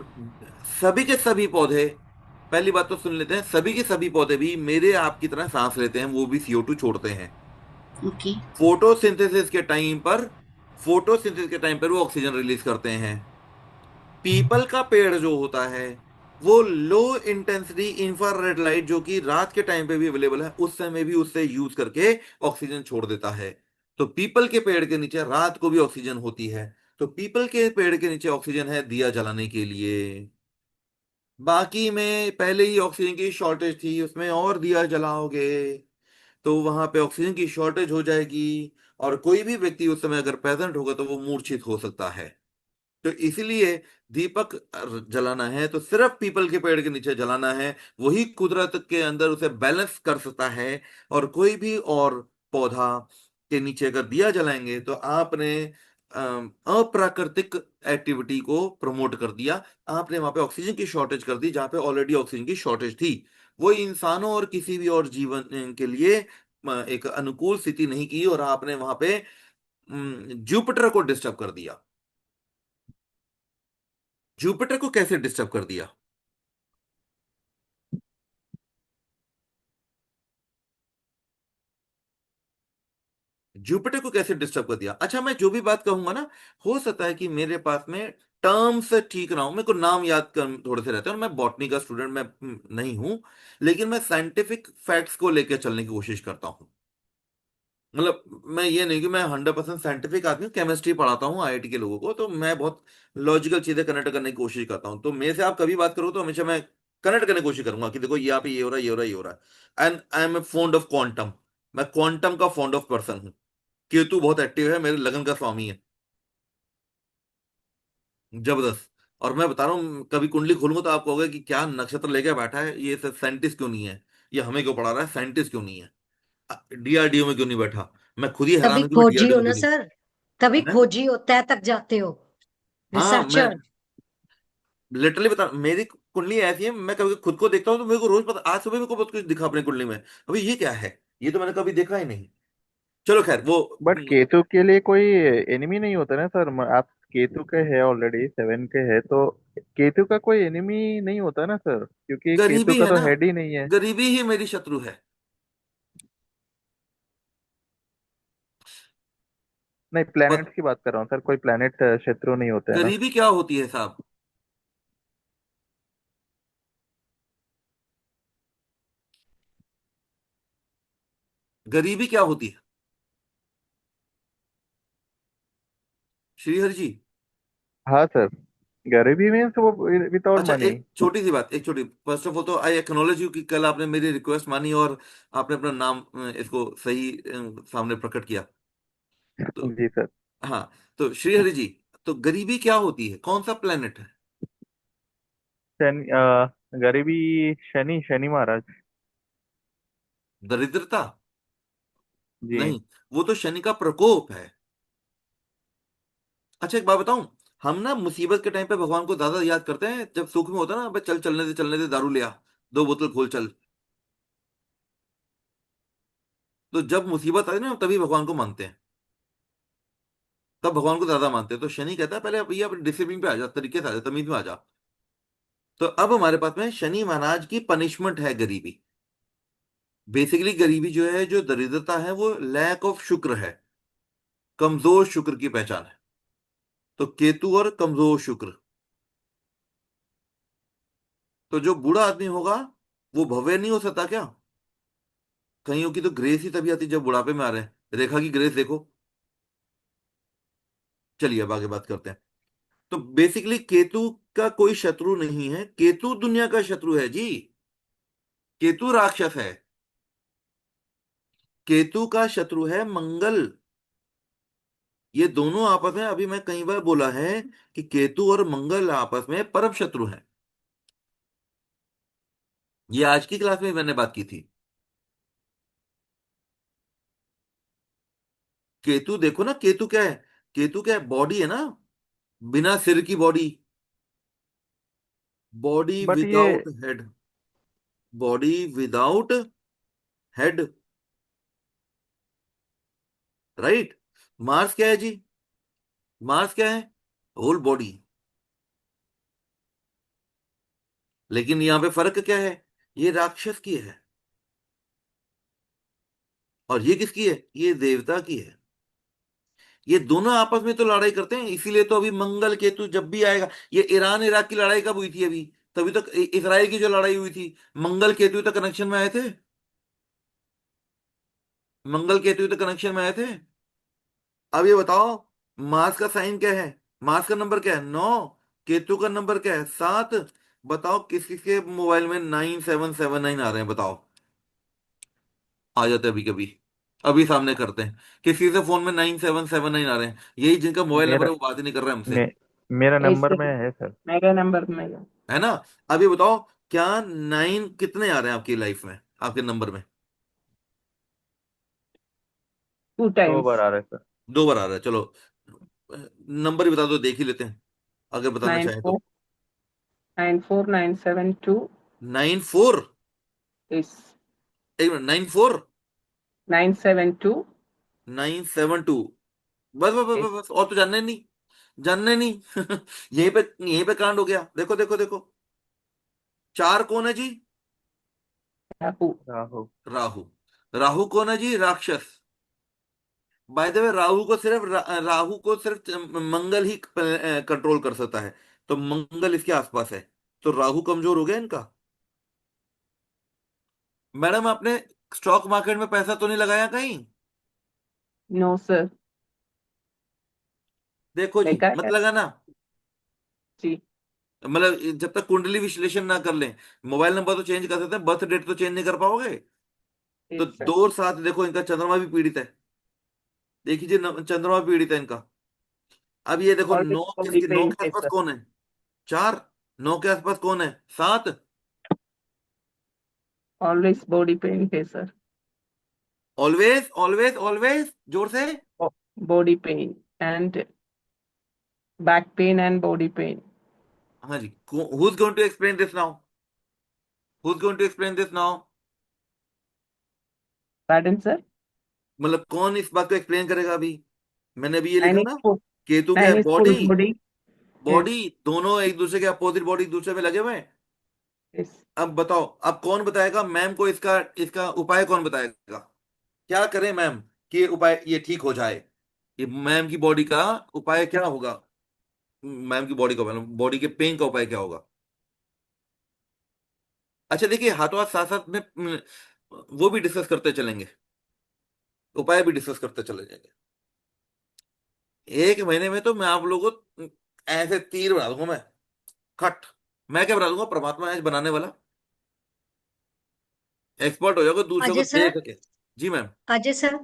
सभी के सभी पौधे, पहली बात तो सुन लेते हैं, सभी के सभी पौधे भी मेरे आपकी तरह सांस लेते हैं, वो भी CO2 छोड़ते हैं। ओके। फोटोसिंथेसिस के टाइम पर, फोटोसिंथेसिस के टाइम पर वो ऑक्सीजन रिलीज करते हैं। पीपल का पेड़ जो होता है, वो लो इंटेंसिटी इंफ्रारेड लाइट जो कि रात के टाइम पे भी अवेलेबल है, उस समय भी उससे यूज करके ऑक्सीजन छोड़ देता है। तो पीपल के पेड़ के नीचे रात को भी ऑक्सीजन होती है। तो पीपल के पेड़ के नीचे ऑक्सीजन है दिया जलाने के लिए। बाकी में पहले ही ऑक्सीजन की शॉर्टेज थी, उसमें और दिया जलाओगे तो वहां पे ऑक्सीजन की शॉर्टेज हो जाएगी, और कोई भी व्यक्ति उस समय अगर प्रेजेंट होगा तो वो मूर्छित हो सकता है। तो इसीलिए दीपक जलाना है तो सिर्फ पीपल के पेड़ के नीचे जलाना है, वही कुदरत के अंदर उसे बैलेंस कर सकता है। और कोई भी और पौधा के नीचे अगर दिया जलाएंगे तो आपने अप्राकृतिक एक्टिविटी को प्रमोट कर दिया, आपने वहां पे ऑक्सीजन की शॉर्टेज कर दी जहां पे ऑलरेडी ऑक्सीजन की शॉर्टेज थी। वो इंसानों और किसी भी और जीवन के लिए एक अनुकूल स्थिति नहीं की, और आपने वहां पे जुपिटर को डिस्टर्ब कर दिया। जुपिटर को कैसे डिस्टर्ब कर दिया। जुपिटर को कैसे डिस्टर्ब कर दिया। अच्छा, मैं जो भी बात कहूंगा ना, हो सकता है कि मेरे पास में टर्म्स ठीक ना हो, मेरे को नाम याद कर थोड़े से रहते हैं, और मैं बॉटनी का स्टूडेंट मैं नहीं हूं, लेकिन मैं साइंटिफिक फैक्ट्स को लेकर चलने की कोशिश करता हूं। मतलब मैं ये नहीं कि मैं 100% साइंटिफिक आदमी हूँ, केमिस्ट्री पढ़ाता हूँ IIT के लोगों को, तो मैं बहुत लॉजिकल चीजें कनेक्ट करने की कोशिश करता हूँ। तो मेरे से आप कभी बात करो तो हमेशा मैं कनेक्ट करने की कोशिश करूंगा कि देखो यहाँ पे ये हो रहा है, ये हो रहा है, ये हो रहा है। And I am a fond of quantum, मैं क्वांटम का फॉन्ड ऑफ पर्सन हूँ। केतु बहुत एक्टिव है, मेरे लगन का स्वामी है, जबरदस्त। और मैं बता रहा हूँ, कभी कुंडली खोलूंगा तो आप कहोगे कि क्या नक्षत्र लेके बैठा है ये, साइंटिस्ट क्यों नहीं है, ये हमें क्यों पढ़ा रहा है, साइंटिस्ट क्यों नहीं है, DRDO में क्यों नहीं बैठा। मैं खुद ही हैरान तभी हूं कि मैं खोजी DRDO हो में ना क्यों नहीं। सर, तभी है। खोजी हो, तय तक जाते हो, हाँ, मैं रिसर्चर। लिटरली बता, मेरी कुंडली ऐसी है, मैं कभी खुद को देखता हूँ तो मेरे को रोज पता, आज सुबह मेरे को बहुत कुछ दिखा अपनी कुंडली में, अभी ये क्या है, ये तो मैंने कभी देखा ही नहीं। चलो खैर वो बट केतु के लिए कोई एनिमी नहीं होता ना सर। आप केतु के है ऑलरेडी 7 के है, तो केतु का कोई एनिमी नहीं होता ना सर, क्योंकि केतु गरीबी का है तो ना, हेड ही नहीं है। गरीबी ही मेरी शत्रु है। नहीं, बत, प्लैनेट्स की बात कर रहा हूँ सर, कोई प्लैनेट शत्रु नहीं होते हैं ना। गरीबी क्या होती है साहब? गरीबी क्या होती है श्रीहरि जी? हाँ सर, गरीबी मीन्स वो विदाउट अच्छा, मनी। एक छोटी सी बात, एक छोटी, फर्स्ट ऑफ ऑल तो आई एक्नॉलेज यू कि कल आपने मेरी रिक्वेस्ट मानी और आपने अपना नाम इसको सही सामने प्रकट किया। तो जी सर। हाँ, तो श्रीहरि जी, तो गरीबी क्या होती है, कौन सा प्लेनेट है? गरीबी, शनि, शनि महाराज। दरिद्रता? जी। नहीं, वो तो शनि का प्रकोप है। अच्छा, एक बात बताऊं, हम ना मुसीबत के टाइम पे भगवान को ज्यादा याद करते हैं, जब सुख में होता है ना, भाई चल चलने दे दारू ले आ, 2 बोतल खोल चल। तो जब मुसीबत आती है ना, तभी भगवान को मानते हैं, तब भगवान को ज्यादा मानते हैं। तो शनि कहता है पहले भैया अपने डिसिप्लिन पे आ जा, तरीके से आ जा, तमीज में आ जा। तो अब हमारे पास में शनि महाराज की पनिशमेंट है गरीबी। बेसिकली गरीबी जो है, जो दरिद्रता है, वो लैक ऑफ शुक्र है, कमजोर शुक्र की पहचान है। तो केतु और कमजोर शुक्र। तो जो बूढ़ा आदमी होगा वो भव्य नहीं हो सकता क्या? कईयों की तो ग्रेस ही तभी आती है जब बुढ़ापे में आ रहे हैं। रेखा की ग्रेस देखो। चलिए अब आगे बात करते हैं। तो बेसिकली केतु का कोई शत्रु नहीं है, केतु दुनिया का शत्रु है जी। केतु राक्षस है। केतु का शत्रु है मंगल। ये दोनों आपस में, अभी मैं कई बार बोला है कि केतु और मंगल आपस में परम शत्रु हैं। ये आज की क्लास में मैंने बात की थी। केतु देखो ना, केतु क्या है? केतु क्या है? बॉडी है ना, बिना सिर की बॉडी, बॉडी बट ये without head, body without head, right? Mars क्या है जी? मार्स क्या है? Whole body. लेकिन यहां पे फर्क क्या है? ये राक्षस की है और ये किसकी है? ये देवता की है। ये दोनों आपस में तो लड़ाई करते हैं, इसीलिए तो अभी मंगल केतु जब भी आएगा, ये ईरान इराक की लड़ाई कब हुई थी अभी? तभी तो इसराइल की जो लड़ाई हुई थी, मंगल केतु तो कनेक्शन में आए थे। मंगल केतु तो कनेक्शन में आए थे। अब ये बताओ, मार्स का साइन क्या है? मार्स का नंबर क्या है? 9। केतु का नंबर क्या है? 7। बताओ किस किस के मोबाइल में 9779 आ रहे हैं, बताओ। आ जाते हैं अभी कभी, अभी सामने करते हैं। किसी से फोन में 9779 आ रहे हैं, यही जिनका मोबाइल नंबर मेरा है वो बात ही नहीं कर रहा है हमसे। मे, मेरा नंबर ऐसे में है सर। मेरा नंबर मेरा है ना? अब ये बताओ, क्या 9 कितने आ रहे हैं आपकी लाइफ में, आपके नंबर में? 2 times. 2 बार आ रहा है सर। 2 बार आ रहा है, चलो नंबर ही बता दो, देख ही लेते हैं, अगर बताना nine चाहें four तो। 94972 94? is एक मिनट, 94? 972 972? बस बस बस is बस बस, और तो जानने नहीं, जानने नहीं। यहीं पे, यहीं पे कांड हो गया। देखो देखो देखो, 4 कौन है जी? Rahu. राहु। राहु। राहु कौन है जी? राक्षस। बाय द वे, राहु को सिर्फ मंगल ही कंट्रोल कर सकता है। तो मंगल इसके आसपास है, तो राहु कमजोर हो गया इनका। मैडम, आपने स्टॉक मार्केट में पैसा तो नहीं लगाया कहीं? No, sir. देखो जी, Like मत I लगाना। see. मतलब जब तक कुंडली विश्लेषण ना कर लें। मोबाइल नंबर तो चेंज कर सकते हैं, बर्थ डेट तो चेंज नहीं कर पाओगे। तो Yes, sir. 2 और 7 देखो, इनका चंद्रमा भी पीड़ित है। देखिए, चंद्रमा पीड़ित है इनका। अब ये देखो, Always नौ body किसके, 9 pain के है आसपास sir. कौन है? 4। 9 के आसपास कौन है? 7। Always body pain है sir. ऑलवेज ऑलवेज ऑलवेज, जोर से। Body pain and back pain and body pain. हाँ जी, who is going to explain this now? Who is going to explain this now? Pardon sir. मतलब कौन इस बात को एक्सप्लेन करेगा अभी? मैंने अभी ये लिखा Nine is ना, full. केतु क्या Nine है? is body. full body. Yes. Body, दोनों एक दूसरे के अपोजिट बॉडी, एक दूसरे पे लगे हुए हैं। Yes. अब बताओ, अब कौन बताएगा मैम को, इसका इसका उपाय कौन बताएगा? क्या करें मैम कि ये उपाय, ये ठीक हो जाए? ये मैम की बॉडी का उपाय क्या होगा? मैम की बॉडी का बॉडी के पेन का उपाय क्या होगा? अच्छा देखिए, हाथों हाथ साथ साथ में वो भी डिस्कस करते चलेंगे, उपाय भी डिस्कस करते चले जाएंगे। एक महीने में तो मैं आप लोगों को ऐसे तीर बना दूंगा मैं, खट। मैं क्या बना दूंगा, परमात्मा ऐसे बनाने वाला, एक्सपर्ट हो जाओगे दूसरों को अजय सर, देख के। जी मैम। अजय सर,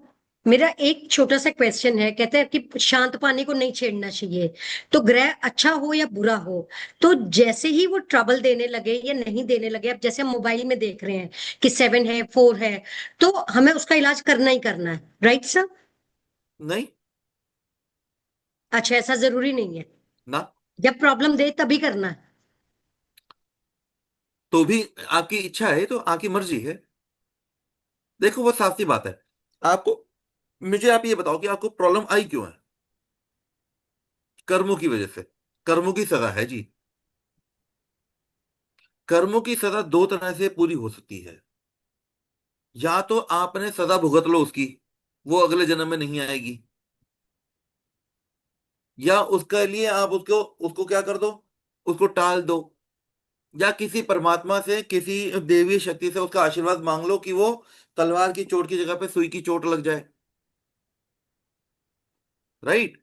मेरा एक छोटा सा क्वेश्चन है। कहते हैं कि शांत पानी को नहीं छेड़ना चाहिए। तो ग्रह अच्छा हो या बुरा हो, तो जैसे ही वो ट्रबल देने लगे या नहीं देने लगे, अब जैसे हम मोबाइल में देख रहे हैं कि 7 है, 4 है, तो हमें उसका इलाज करना ही करना है, राइट सर? नहीं अच्छा, ऐसा जरूरी नहीं है? ना, जब प्रॉब्लम दे तभी करना है? तो भी आपकी इच्छा है, तो आपकी मर्जी है। देखो वो साफ सी बात है। आपको, मुझे आप ये बताओ कि आपको प्रॉब्लम आई क्यों है? कर्मों की वजह से। कर्मों की सजा है जी। कर्मों की सजा दो तरह से पूरी हो सकती है। या तो आपने सजा भुगत लो उसकी, वो अगले जन्म में नहीं आएगी। या उसके लिए आप उसको उसको क्या कर दो, उसको टाल दो। या किसी परमात्मा से, किसी देवी शक्ति से उसका आशीर्वाद मांग लो कि वो तलवार की चोट की जगह पे सुई की चोट लग जाए। राइट।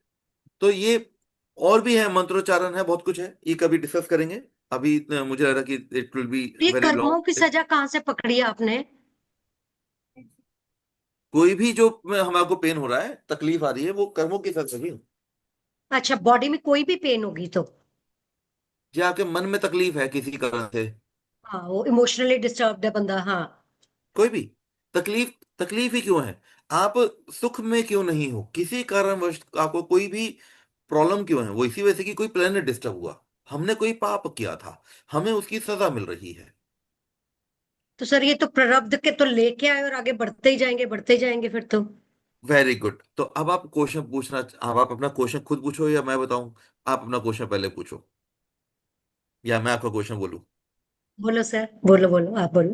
तो ये और भी है, मंत्रोच्चारण है, बहुत कुछ है, ये कभी डिस्कस करेंगे। अभी मुझे लग रहा है कि इट विल बी ये वेरी कर्मों की लॉन्ग। सजा कहाँ से पकड़ी आपने? कोई भी जो हमारे पेन हो रहा है, तकलीफ आ रही है, वो कर्मों के साथ सही। अच्छा, बॉडी में कोई भी पेन होगी तो? या आपके मन में तकलीफ है किसी कारण से, हाँ, वो इमोशनली डिस्टर्ब्ड है बंदा, हाँ। कोई भी तकलीफ, तकलीफ ही क्यों है? आप सुख में क्यों नहीं हो, किसी कारणवश आपको कोई भी प्रॉब्लम क्यों है? वो इसी वजह से कि कोई प्लेनेट डिस्टर्ब हुआ, हमने कोई पाप किया था, हमें उसकी सजा मिल रही है। तो सर, ये तो प्रारब्ध के तो लेके आए और आगे बढ़ते ही जाएंगे, बढ़ते ही जाएंगे फिर तो। Very good. तो अब आप क्वेश्चन पूछना, अब आप अपना क्वेश्चन खुद पूछो या मैं बताऊं? आप अपना क्वेश्चन पहले पूछो, या मैं आपका क्वेश्चन बोलूं? बोलो सर, बोलो बोलो, आप बोलो।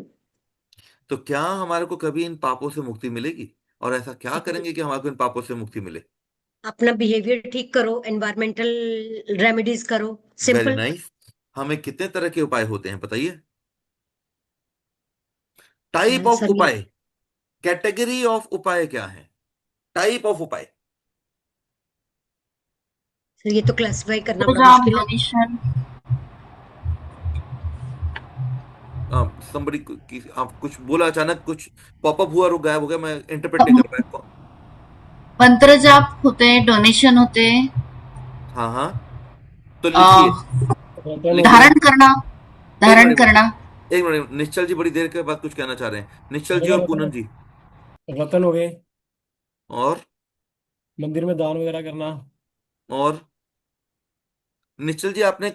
तो क्या हमारे को कभी इन पापों से मुक्ति मिलेगी? और ऐसा क्या करेंगे कि हमारे को इन पापों से मुक्ति मिले? अपना बिहेवियर ठीक करो, एनवायरमेंटल रेमेडीज करो, वेरी सिंपल। नाइस। हमें कितने तरह के उपाय होते हैं बताइए? टाइप ऑफ सर ये उपाय, कैटेगरी ऑफ उपाय क्या है? टाइप ऑफ उपाय। सर ये तो क्लासिफाई करना बड़ा प्रोग्राम मुश्किल है। डोनेशन। somebody आप कुछ बोला, अचानक कुछ पॉपअप हुआ और वो गायब हो गया, मैं इंटरप्रेट नहीं कर पाया। मंत्र जाप होते हैं, डोनेशन होते हैं, हाँ हाँ, तो अ, लिखिए, रतन हो लिखिए। गए। धारण करना, एक धारण मिनट, करना। एक मिनट, निश्चल जी बड़ी देर के बाद कुछ कहना चाह रहे हैं, निश्चल जी रतन और पूनम रतन जी। रतन हो गए। और मंदिर में दान वगैरह करना। और निश्चल जी, आपने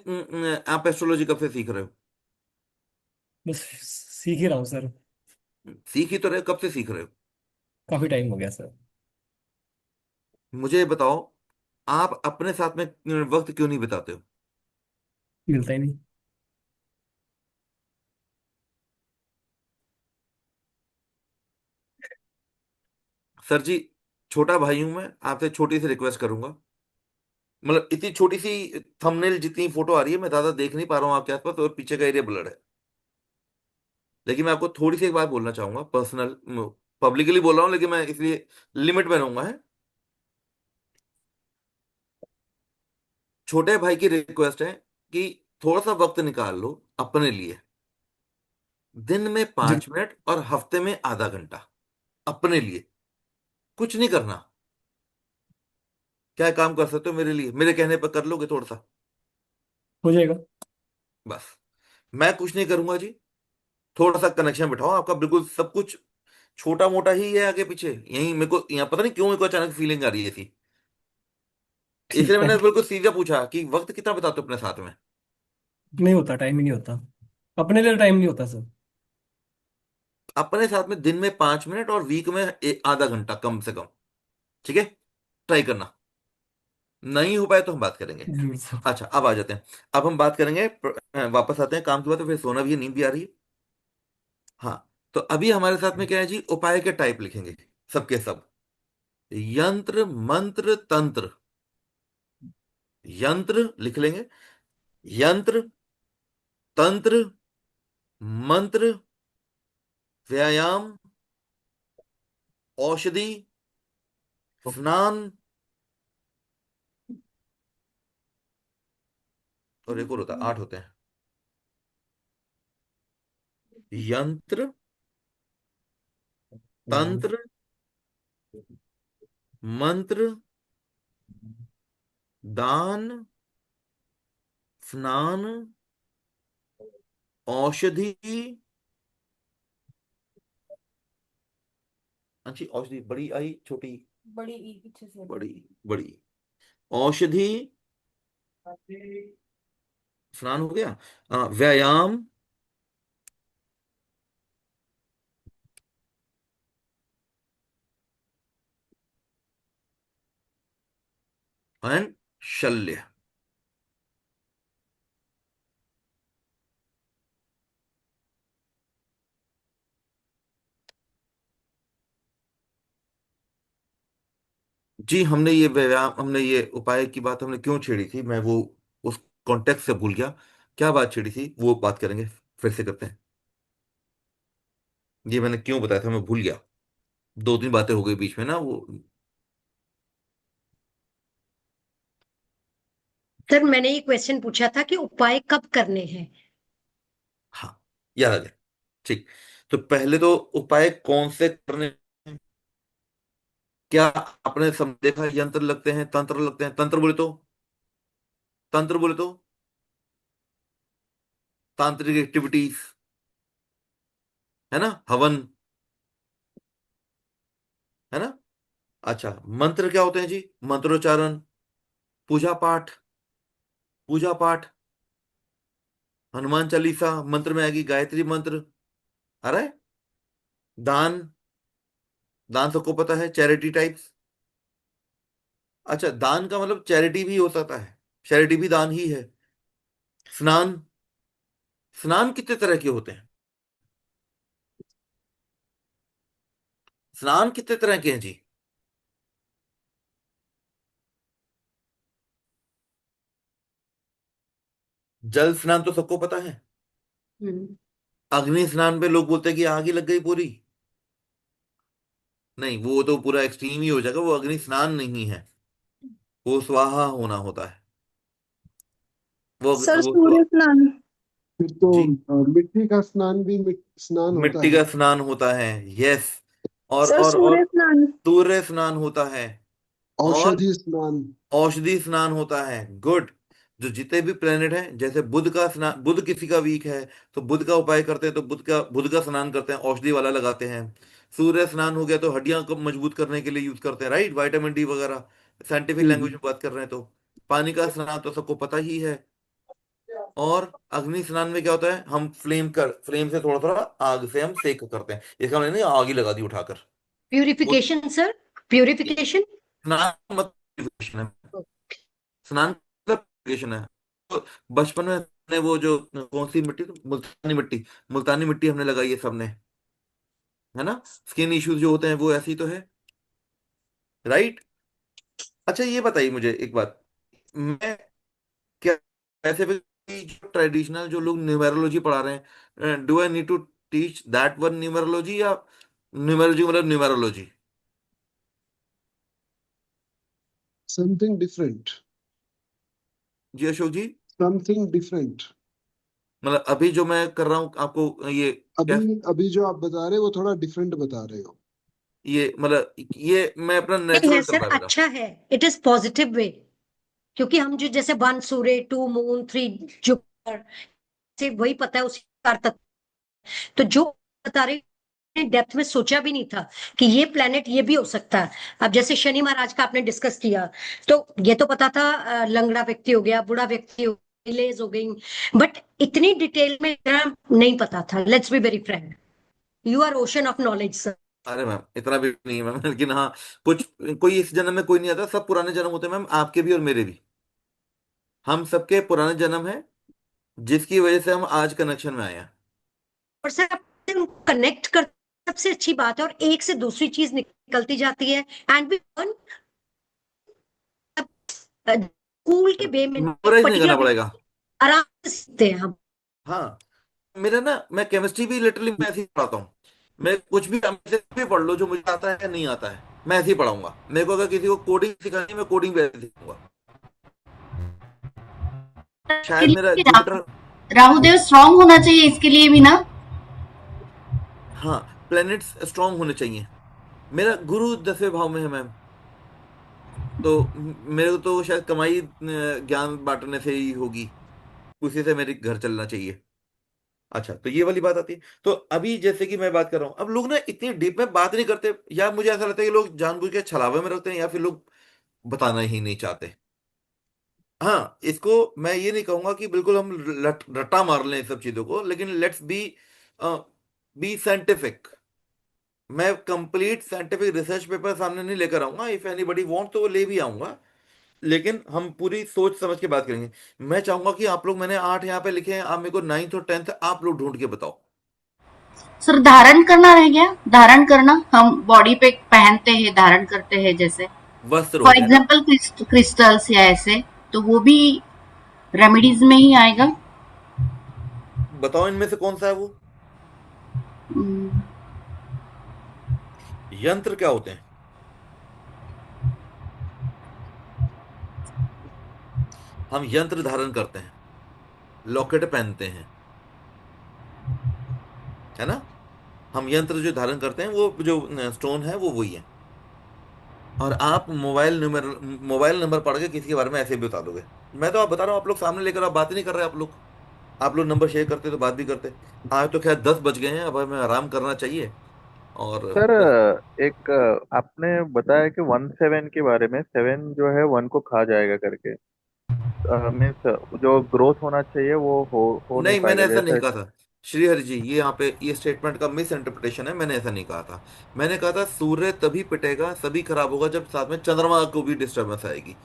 आप एस्ट्रोलॉजी कब से सीख रहे हो? बस सीख ही रहा हूँ सर। सीख ही तो रहे हो, कब से सीख रहे हो? काफी टाइम हो गया सर। मुझे ये बताओ, आप अपने साथ में वक्त क्यों नहीं बिताते हो? मिलता ही नहीं। सर जी, छोटा भाई हूं मैं, आपसे छोटी सी रिक्वेस्ट करूंगा। मतलब इतनी छोटी सी थंबनेल जितनी फोटो आ रही है, मैं ज्यादा देख नहीं पा रहा हूँ आपके आसपास, और पीछे का एरिया ब्लर है। लेकिन मैं आपको थोड़ी सी एक बात बोलना चाहूंगा, पर्सनल, पब्लिकली बोल रहा हूँ, लेकिन मैं इसलिए लिमिट में रहूंगा है। छोटे भाई की रिक्वेस्ट है कि थोड़ा सा वक्त निकाल लो अपने लिए। दिन में जरूर। 5 मिनट और हफ्ते में आधा घंटा अपने लिए। कुछ नहीं करना। क्या काम कर सकते हो मेरे लिए, मेरे कहने पर कर लोगे थोड़ा सा? हो जाएगा। बस। मैं कुछ नहीं करूंगा जी। थोड़ा सा कनेक्शन बिठाओ, आपका बिल्कुल सब कुछ छोटा मोटा ही है आगे पीछे, यही मेरे को यहाँ पता नहीं क्यों मेरे को अचानक फीलिंग आ रही है थी। इसलिए ठीक है। मैंने बिल्कुल सीधा पूछा कि वक्त कितना बिताते हो अपने साथ में? नहीं होता, टाइम ही नहीं होता। अपने लिए टाइम नहीं होता सर। अपने साथ में दिन में 5 मिनट और वीक में आधा घंटा कम से कम। ठीक है, ट्राई करना। नहीं हो पाए तो हम बात करेंगे। जरूर सर। अच्छा, अब आ जाते हैं। अब हम बात करेंगे, वापस आते हैं काम की बात, तो फिर सोना भी है, नींद भी आ रही है। हाँ, तो अभी हमारे साथ में क्या है जी, उपाय के टाइप लिखेंगे सबके सब। यंत्र मंत्र तंत्र। यंत्र लिख लेंगे, यंत्र, तंत्र, मंत्र, व्यायाम, औषधि, स्नान, और एक और होता है, 8 होते हैं। यंत्र, तंत्र, मंत्र, दान, स्नान, औषधि। अच्छी औषधि, बड़ी आई छोटी? बड़ी, बड़ी औषधि, स्नान हो गया। व्यायाम, एंड शल्य। जी, हमने ये व्यायाम, हमने ये उपाय की बात हमने क्यों छेड़ी थी, मैं वो उस कॉन्टेक्स्ट से भूल गया। क्या बात छेड़ी थी वो बात करेंगे, फिर से करते हैं। ये मैंने क्यों बताया था, मैं भूल गया। 2 3 बातें हो गई बीच में ना वो। सर मैंने ये क्वेश्चन पूछा था कि उपाय कब करने हैं। हाँ, याद आ गया। ठीक। तो पहले तो उपाय कौन से करने हैं? क्या आपने देखा यंत्र लगते हैं, तंत्र लगते हैं? तंत्र बोले तो, तंत्र बोले तो तांत्रिक एक्टिविटीज, है ना, हवन, है ना। अच्छा, मंत्र क्या होते हैं जी? मंत्रोच्चारण, पूजा पाठ, पूजा पाठ, हनुमान चालीसा मंत्र में आएगी, गायत्री मंत्र आ रहा है। दान, दान सबको पता है, चैरिटी टाइप्स। अच्छा, दान का मतलब चैरिटी भी हो सकता है, चैरिटी भी दान ही है। स्नान, स्नान कितने तरह के होते हैं? स्नान कितने तरह के हैं जी? जल स्नान तो सबको पता है। हम्म। अग्नि स्नान पे लोग बोलते हैं कि आग ही लग गई पूरी। नहीं, वो तो पूरा एक्सट्रीम ही हो जाएगा, वो अग्नि स्नान नहीं है, वो स्वाहा होना होता है। सर वो सूर्य स्नान। फिर तो जी, मिट्टी का स्नान भी स्नान होता मिट्टी का है। स्नान होता है, यस। और सर सूर्य स्नान। सूर्य स्नान होता है। और औषधि स्नान। औषधि स्नान होता है, गुड। जो जितने भी प्लेनेट हैं, जैसे बुध का स्नान, बुध किसी का वीक है तो बुध का उपाय करते हैं, तो बुध का स्नान करते हैं, औषधि वाला लगाते हैं। सूर्य स्नान हो गया तो हड्डियां को मजबूत करने के लिए यूज करते हैं, राइट, विटामिन डी वगैरह, साइंटिफिक लैंग्वेज हम्म। में बात कर रहे हैं तो। पानी का स्नान तो सबको पता ही है। और अग्नि स्नान में क्या होता है, हम फ्लेम से थोड़ा थोड़ा आग से हम सेक करते हैं, इसका मतलब नहीं आग ही लगा दी उठाकर। वो प्यूरिफिकेशन सर, प्यूरिफिकेशन। स्नान मत, purification है, स्नान का purification है। तो बचपन में हमने वो जो कौन सी मिट्टी, मुल्तानी मिट्टी, मुल्तानी मिट्टी हमने लगाई है सबने, है ना। स्किन इश्यूज जो होते हैं वो ऐसे ही तो है, राइट। अच्छा, ये बताइए मुझे एक बात, मैं क्या ऐसे भी, जो ट्रेडिशनल जो लोग न्यूमेरोलॉजी पढ़ा रहे हैं, do I need to teach that one numerology, या न्यूमेरोलॉजी मतलब न्यूमेरोलॉजी? Something different. जी अशोक जी, समथिंग डिफरेंट। मतलब अभी जो मैं कर रहा हूँ आपको ये क्या, अभी अभी जो आप बता रहे हो वो थोड़ा डिफरेंट बता रहे हो। ये मतलब ये मैं अपना नहीं है नेचुरल चल सर, रहा है मेरा। अच्छा है, इट इज पॉजिटिव वे। क्योंकि हम जो जैसे 1 सूर्य, 2 मून, 3 जुपिटर, से वही पता है उसी कारक तत्व। तो जो बता रहे डेप्थ में सोचा भी नहीं था कि ये प्लेनेट ये भी हो सकता है। अब जैसे शनि महाराज का आपने डिस्कस किया, तो ये तो पता था, लंगड़ा व्यक्ति हो गया, बूढ़ा व्यक्ति हो गया, डिलेज हो गई। बट इतनी डिटेल में इतना नहीं पता था। Let's be very frank, you are ocean of knowledge sir. अरे मैम, इतना भी नहीं है मैम, लेकिन हाँ, कुछ, कोई इस जन्म में कोई नहीं आता, सब पुराने जन्म होते हैं मैम, आपके भी और मेरे भी। हम सबके पुराने जन्म है, जिसकी वजह से हम आज कनेक्शन में आए हैं। और सर कनेक्ट कर सबसे अच्छी बात है, और एक से दूसरी चीज निकलती जाती है, एंड वी स्कूल के वे में मेमोराइज नहीं करना पर्टिकुलर पड़ेगा। आराम से सीखते हैं हम। हाँ, मेरा ना, मैं केमिस्ट्री भी लिटरली मैं ऐसे ही पढ़ाता हूँ। मैं कुछ भी मुझसे भी पढ़ लो, जो मुझे आता है नहीं आता है, मैं ऐसे ही पढ़ाऊंगा। मेरे को अगर किसी को कोडिंग सिखानी है, मैं कोडिंग भी ऐसे सिखाऊंगा। के शायद मेरा लिए जुपिटर, राहुदेव स्ट्रांग होना चाहिए इसके लिए भी ना। हाँ, प्लैनेट्स स्ट्रांग होने चाहिए। मेरा गुरु 10वें भाव में है मैम, तो मेरे को तो शायद कमाई ज्ञान बांटने से ही होगी, उसी से मेरे घर चलना चाहिए। अच्छा, तो ये वाली बात आती है। तो अभी जैसे कि मैं बात कर रहा हूँ, अब लोग ना इतनी डीप में बात नहीं करते, या मुझे ऐसा लगता है कि लोग जानबूझ के छलावे में रखते हैं, या फिर लोग बताना ही नहीं चाहते। हाँ, इसको मैं ये नहीं कहूंगा कि बिल्कुल हम रट्टा मार लें इस सब चीजों को, लेकिन लेट्स बी साइंटिफिक। मैं कंप्लीट साइंटिफिक रिसर्च पेपर सामने नहीं लेकर आऊंगा, इफ एनीबडी वांट तो वो ले भी आऊंगा, लेकिन हम पूरी सोच समझ के बात करेंगे। मैं चाहूंगा कि आप लोग, मैंने 8 यहाँ पे लिखे हैं, आप मेरे को 9th और 10th आप लोग ढूंढ के बताओ। सर धारण करना रह गया, धारण करना हम बॉडी पे पहनते हैं, धारण करते हैं, जैसे वस्त्र हो फॉर गया ना। एग्जांपल क्रिस्टल्स या ऐसे, तो वो भी रेमेडीज में ही आएगा। बताओ इनमें से कौन सा है वो। हम्म, यंत्र क्या होते हैं? हम यंत्र धारण करते हैं, लॉकेट पहनते हैं, है ना। हम यंत्र जो धारण करते हैं, वो जो स्टोन है वो वही है। और आप मोबाइल नंबर पढ़ के किसी के बारे में ऐसे भी बता दोगे। मैं तो आप बता रहा हूँ, आप लोग सामने लेकर आप बात ही नहीं कर रहे। आप लोग नंबर शेयर करते तो बात भी करते। आज तो खैर 10 बज गए हैं, अब हमें आराम करना चाहिए। और सर बस। एक आपने बताया कि 1/7 के बारे में, 7 जो है 1 को खा जाएगा करके, मीन्स जो ग्रोथ होना चाहिए वो हो नहीं नहीं, मैंने पाएगा ऐसा नहीं जैसा। कहा था। श्रीहरि जी, ये यहाँ पे ये स्टेटमेंट का मिस इंटरप्रिटेशन है, मैंने ऐसा नहीं कहा था। मैंने कहा था सूर्य तभी पिटेगा, सभी खराब होगा, जब साथ में चंद्रमा को भी डिस्टरबेंस आएगी।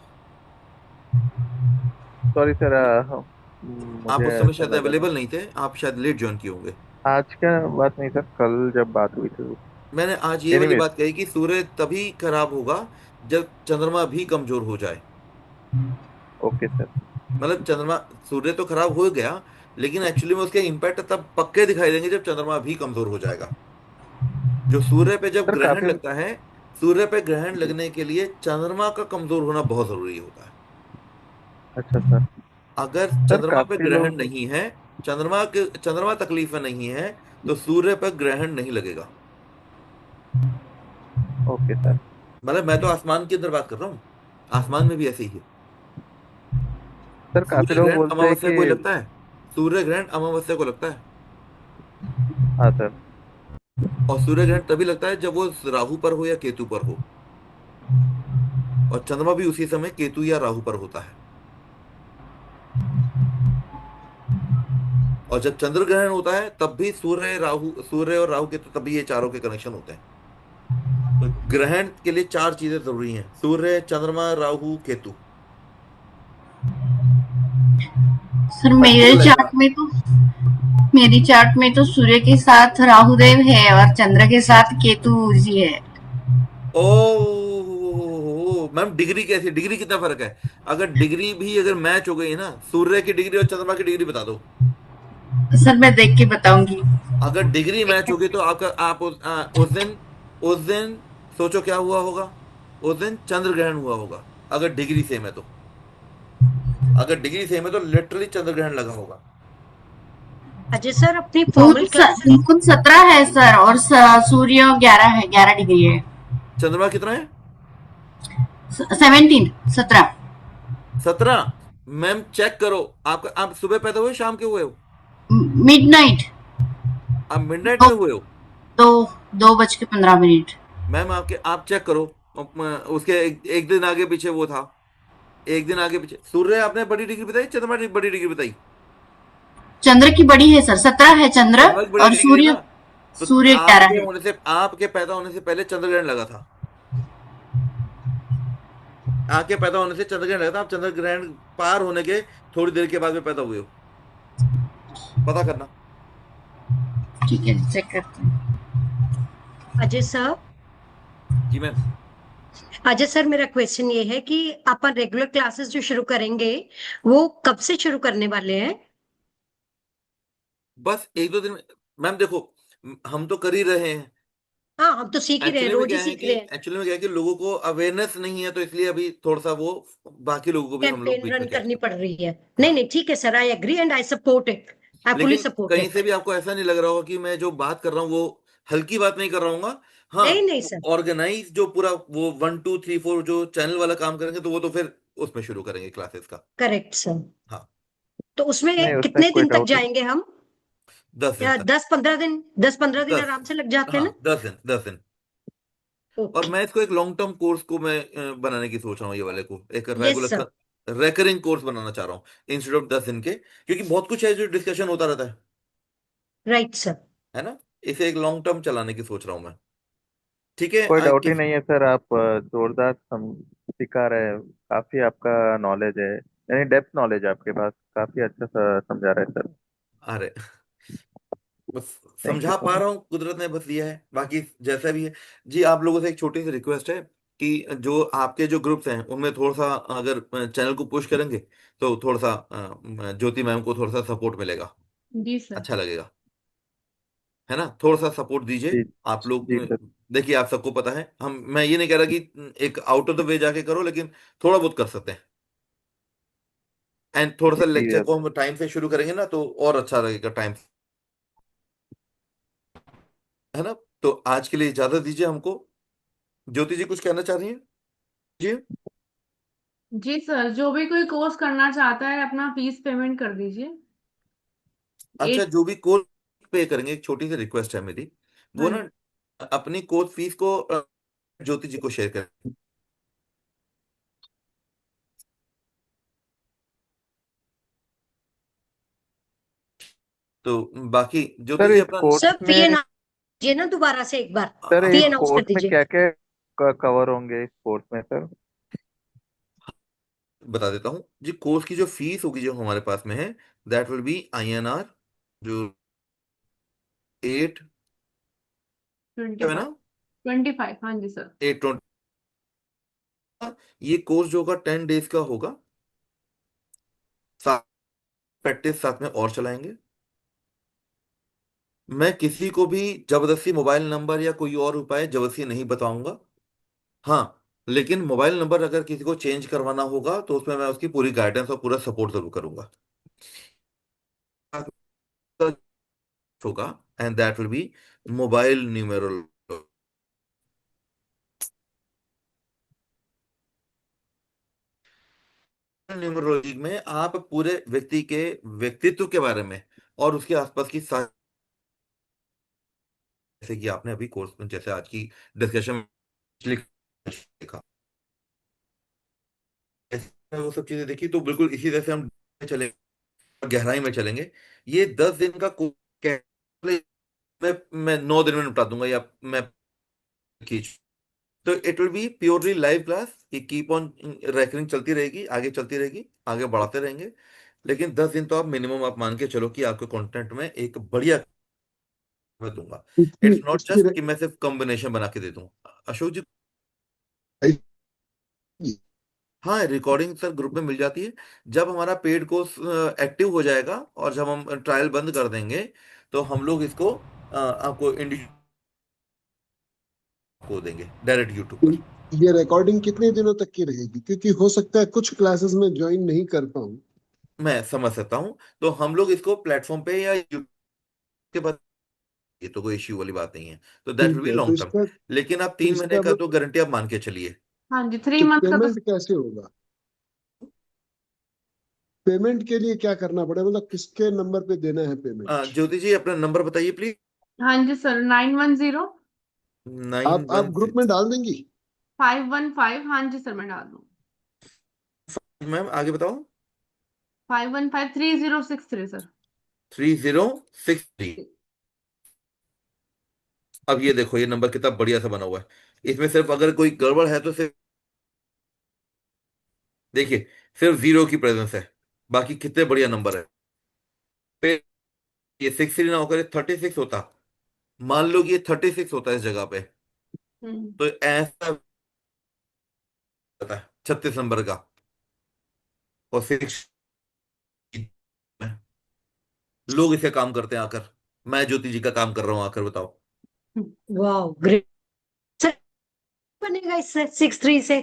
सॉरी सर, आप मुझे उस समय ऐसा शायद लगा था। अवेलेबल नहीं थे, आप शायद लेट ज्वाइन किए होंगे। आज का बात नहीं सर, कल जब बात हुई थी। मैंने आज ये वाली एनीवेज, बात कही कि सूर्य तभी खराब होगा जब चंद्रमा भी कमजोर हो जाए। Okay sir. मतलब चंद्रमा, सूर्य तो खराब हो गया, लेकिन एक्चुअली में उसके इम्पैक्ट तब पक्के दिखाई देंगे जब चंद्रमा भी कमजोर हो जाएगा। जो सूर्य पे जब सर ग्रहण काफी, लगता है, सूर्य पे ग्रहण लगने के लिए चंद्रमा का कमजोर होना बहुत जरूरी होता है। अच्छा सर। अगर सर चंद्रमा पे काफी ग्रहण लोग, नहीं है, चंद्रमा तकलीफ में नहीं है, तो सूर्य पर ग्रहण नहीं लगेगा। Okay sir. मतलब मैं तो आसमान के अंदर बात कर रहा हूँ, आसमान में भी ऐसे ही है। सर काफी सूर्य लोग ग्रहण बोलते हैं अमावस्या कि, को ही लगता है। सूर्य ग्रहण अमावस्या को लगता है। हाँ सर। और सूर्य ग्रहण तभी लगता है जब वो राहु पर हो या केतु पर हो। और चंद्रमा भी उसी समय केतु या राहु पर होता है। और जब चंद्र ग्रहण होता है, तब भी सूर्य और राहु केतु, तभी ये चारों के कनेक्शन होते हैं। तो ग्रहण के लिए 4 चीजें जरूरी हैं: सूर्य, चंद्रमा, Rahu, Ketu. Sir practical life में। मेरी चार्ट में तो सूर्य के साथ राहुदेव है और चंद्र के साथ केतु जी है। ओ मैम, डिग्री कैसी, डिग्री कितना फर्क है? अगर डिग्री भी अगर मैच हो गई है ना, सूर्य की डिग्री और चंद्रमा की डिग्री बता दो। सर मैं देख के बताऊंगी। अगर डिग्री मैच होगी तो आपका, उस दिन सोचो क्या हुआ होगा। उस दिन चंद्र ग्रहण हुआ होगा, अगर डिग्री सेम है तो। अगर डिग्री सेम है तो लिटरली चंद्र ग्रहण लगा होगा। अजय सर, अपनी मून फॉर्मल क्लासेस मून 17 है सर, और सूर्य 11 है, 11 डिग्री है। चंद्रमा कितना है? 17। 17। मैम चेक करो, आप सुबह पैदा हुए, शाम के हुए हो? मिडनाइट। आप मिडनाइट दो में हुए हो? दो 2:15। मैम आप चेक करो। उसके एक दिन आगे पीछे वो था। एक दिन आगे पीछे सूर्य, आपने बड़ी डिग्री बताई, चंद्रमा की बड़ी डिग्री बताई? चंद्र की बड़ी है सर, 17 है चंद्र, चंद्रमा की बड़ी और डिग्री है ना। तो सूर्य 11 है। आपके पैदा होने से पहले चंद्र ग्रहण लगा था। आपके पैदा होने से चंद्र ग्रहण लगा था, आप चंद्र ग्रहण पार होने के थोड़ी देर के बाद में पैदा हुए हो। पता करना। ठीक है, चेक करते हैं। अजय सर, जी मैम। अजय सर, मेरा क्वेश्चन ये है कि अपन रेगुलर क्लासेस जो शुरू करेंगे वो कब से शुरू करने वाले हैं? बस एक दो दिन में। मैम देखो, हम तो कर ही रहे हैं। हाँ, हम तो सीख ही रहे हैं, रोज ही सीख रहे हैं। एक्चुअली में क्या है कि लोगों को अवेयरनेस नहीं है, तो इसलिए अभी थोड़ा सा वो बाकी लोगों को भी हम लोग कैंपेन बीच रन में कैच करनी कर। पड़ रही है। नहीं हाँ। नहीं, ठीक है sir, I agree and I support it. I fully लेकिन सपोर्ट कहीं से इट। भी आपको ऐसा नहीं लग रहा होगा कि मैं जो बात कर रहा हूँ वो हल्की बात नहीं कर रहा हूँ। नहीं नहीं हाँ, सर। ऑर्गेनाइज जो पूरा वो 1 2 3 4 जो चैनल वाला काम करेंगे, तो वो तो फिर उसमें शुरू करेंगे क्लासेस का। Correct sir. हाँ। तो उसमें नहीं, उसमें कितने कोई दिन तक डाउट नहीं। जाएंगे हम? 10 दिन या तक। 10-15 दिन? 10-15 दिन 10। आराम से लग जाते हैं हाँ, ना? 10 दिन, 10 दिन। और ओके। मैं इसको एक लॉन्ग टर्म कोर्स को मैं बनाने की सोच रहा हूँ, ये वाले को एक yes sir. Regular recurring course बनाना चाह रहा हूँ, इंस्टेड ऑफ 10 दिन के, क्योंकि बहुत कुछ है जो डिस्कशन होता रहता राइट सर। है ना। इसे एक लॉन्ग टर्म चलाने की सोच रहा हूँ मैं। ठीक है। कोई डाउट ही नहीं है सर, आप जोरदार सिखा रहे हैं। काफी आपका नॉलेज है, यानी डेप्थ नॉलेज है आपके पास। काफी अच्छा समझा रहे हैं सर। अरे, बस थैंक यू समझा सो पा मच। रहा हूँ, कुदरत ने बस दिया है, बाकी जैसा भी है। जी, आप लोगों से एक छोटी सी रिक्वेस्ट है कि जो आपके जो ग्रुप्स हैं उनमें थोड़ा सा अगर चैनल को पुश करेंगे, तो थोड़ा सा ज्योति मैम को थोड़ा सा सपोर्ट मिलेगा, जी सर। अच्छा लगेगा, है ना। थोड़ा सा सपोर्ट दीजिए जी आप लोग। जी सर। देखिए, आप सबको पता है, मैं ये नहीं कह रहा कि एक आउट ऑफ द वे जाके करो, लेकिन थोड़ा बहुत कर सकते हैं। एंड थोड़ा सा जी लेक्चर को हम टाइम से शुरू करेंगे ना, तो और अच्छा लगेगा टाइम, है ना। तो आज के लिए इजाजत दीजिए हमको। ज्योति जी कुछ कहना चाह रही हैं? जी। जी सर, जो भी कोई कोर्स करना चाहता है अपना फीस पेमेंट कर दीजिए। अच्छा, 8। जो भी कोर्स पे करेंगे, एक छोटी सी रिक्वेस्ट है मेरी, वो हाँ ना अपनी कोर्स फीस को ज्योति जी को शेयर करें। तो बाकी ज्योति सर, जी इस अपना कोर्स सर फी में अनाउंस कीजिए ना दोबारा से एक बार। सर फी इस अनाउंस कर कोर्स में दीजिए। क्या क्या कवर होंगे इस कोर्स में सर? बता देता हूँ जी। कोर्स की जो फीस होगी जो हमारे पास में है, दैट विल बी INR जो 8 ट्वेंटी है फाइव ना, 25, हाँ जी सर। 820। ये कोर्स जो होगा 10 डेज का होगा। साथ प्रैक्टिस साथ में और चलाएंगे। मैं किसी को भी जबरदस्ती मोबाइल नंबर या कोई और उपाय जबरदस्ती नहीं बताऊंगा। हाँ, लेकिन मोबाइल नंबर अगर किसी को चेंज करवाना होगा, तो उसमें मैं उसकी पूरी गाइडेंस और पूरा सपोर्ट जरूर करूंगा, होगा। And that will be mobile numerology. Numerology में आप पूरे व्यक्ति के व्यक्तित्व के बारे में और उसके आसपास की सारी, जैसे कि आपने अभी कोर्स में, जैसे आज की डिस्कशन में लिखा, ऐसे वो सब चीजें देखी, तो बिल्कुल इसी तरह से हम चलेंगे, गहराई में चलेंगे। ये 10 दिन का कोर्स मैं 9 दिन में निपटा दूंगा, या मैं खींच। तो it will B purely live class, ये कीप ऑन रैकरिंग चलती रहेगी, आगे चलती रहेगी, आगे बढ़ाते रहेंगे। लेकिन 10 दिन तो आप मिनिमम आप मान के चलो कि आपके कंटेंट में एक बढ़िया मैं दूंगा। इसकी इट्स नॉट इसकी जस्ट कि मैं सिर्फ कॉम्बिनेशन बना के दे दूं। अशोक जी। हाँ, रिकॉर्डिंग सर ग्रुप में मिल जाती है। जब हमारा पेड कोर्स एक्टिव हो जाएगा और जब हम ट्रायल बंद कर देंगे, तो हम लोग इसको आपको इंडिविजुअल को देंगे डायरेक्ट यूट्यूब पर। ये रिकॉर्डिंग कितने दिनों तक की रहेगी? क्योंकि हो सकता है कुछ क्लासेस में ज्वाइन नहीं कर पाऊँ। मैं समझ सकता हूँ, तो हम लोग इसको प्लेटफॉर्म पे या यूट्यूब के बाद, ये तो कोई इश्यू वाली बात नहीं है। तो दैट विल ठीक बी है, तो लॉन्ग टर्म। इसका लेकिन आप तो 3 महीने इसका का तो गारंटी आप मान के चलिए। हाँ जी, 3 मंथ का तो। पेमेंट कैसे होगा? पेमेंट के लिए क्या करना पड़ेगा, मतलब किसके नंबर पे देना है पेमेंट? ज्योति जी अपना नंबर बताइए प्लीज। हाँ जी सर, 910 नाइन आप वन ग्रुप में डाल देंगी? 515। हाँ जी सर, मैं डाल दूँ। मैम आगे बताओ। 5153063 सर। 3063। अब ये देखो, ये नंबर कितना बढ़िया सा बना हुआ है। इसमें सिर्फ अगर कोई गड़बड़ है तो सिर्फ देखिए, सिर्फ जीरो की प्रेजेंस है, बाकी कितने बढ़िया नंबर है। फिर ये 63 ना होकर 36 होता, मान लो कि ये 36 होता है इस जगह पे, तो ऐसा होता है 36 नंबर का, और 6 लोग इसे काम करते हैं आकर। मैं ज्योति जी का काम कर रहा हूं आकर, बताओ। वाह ग्रेट सर, बनेगा इससे 6 3 से।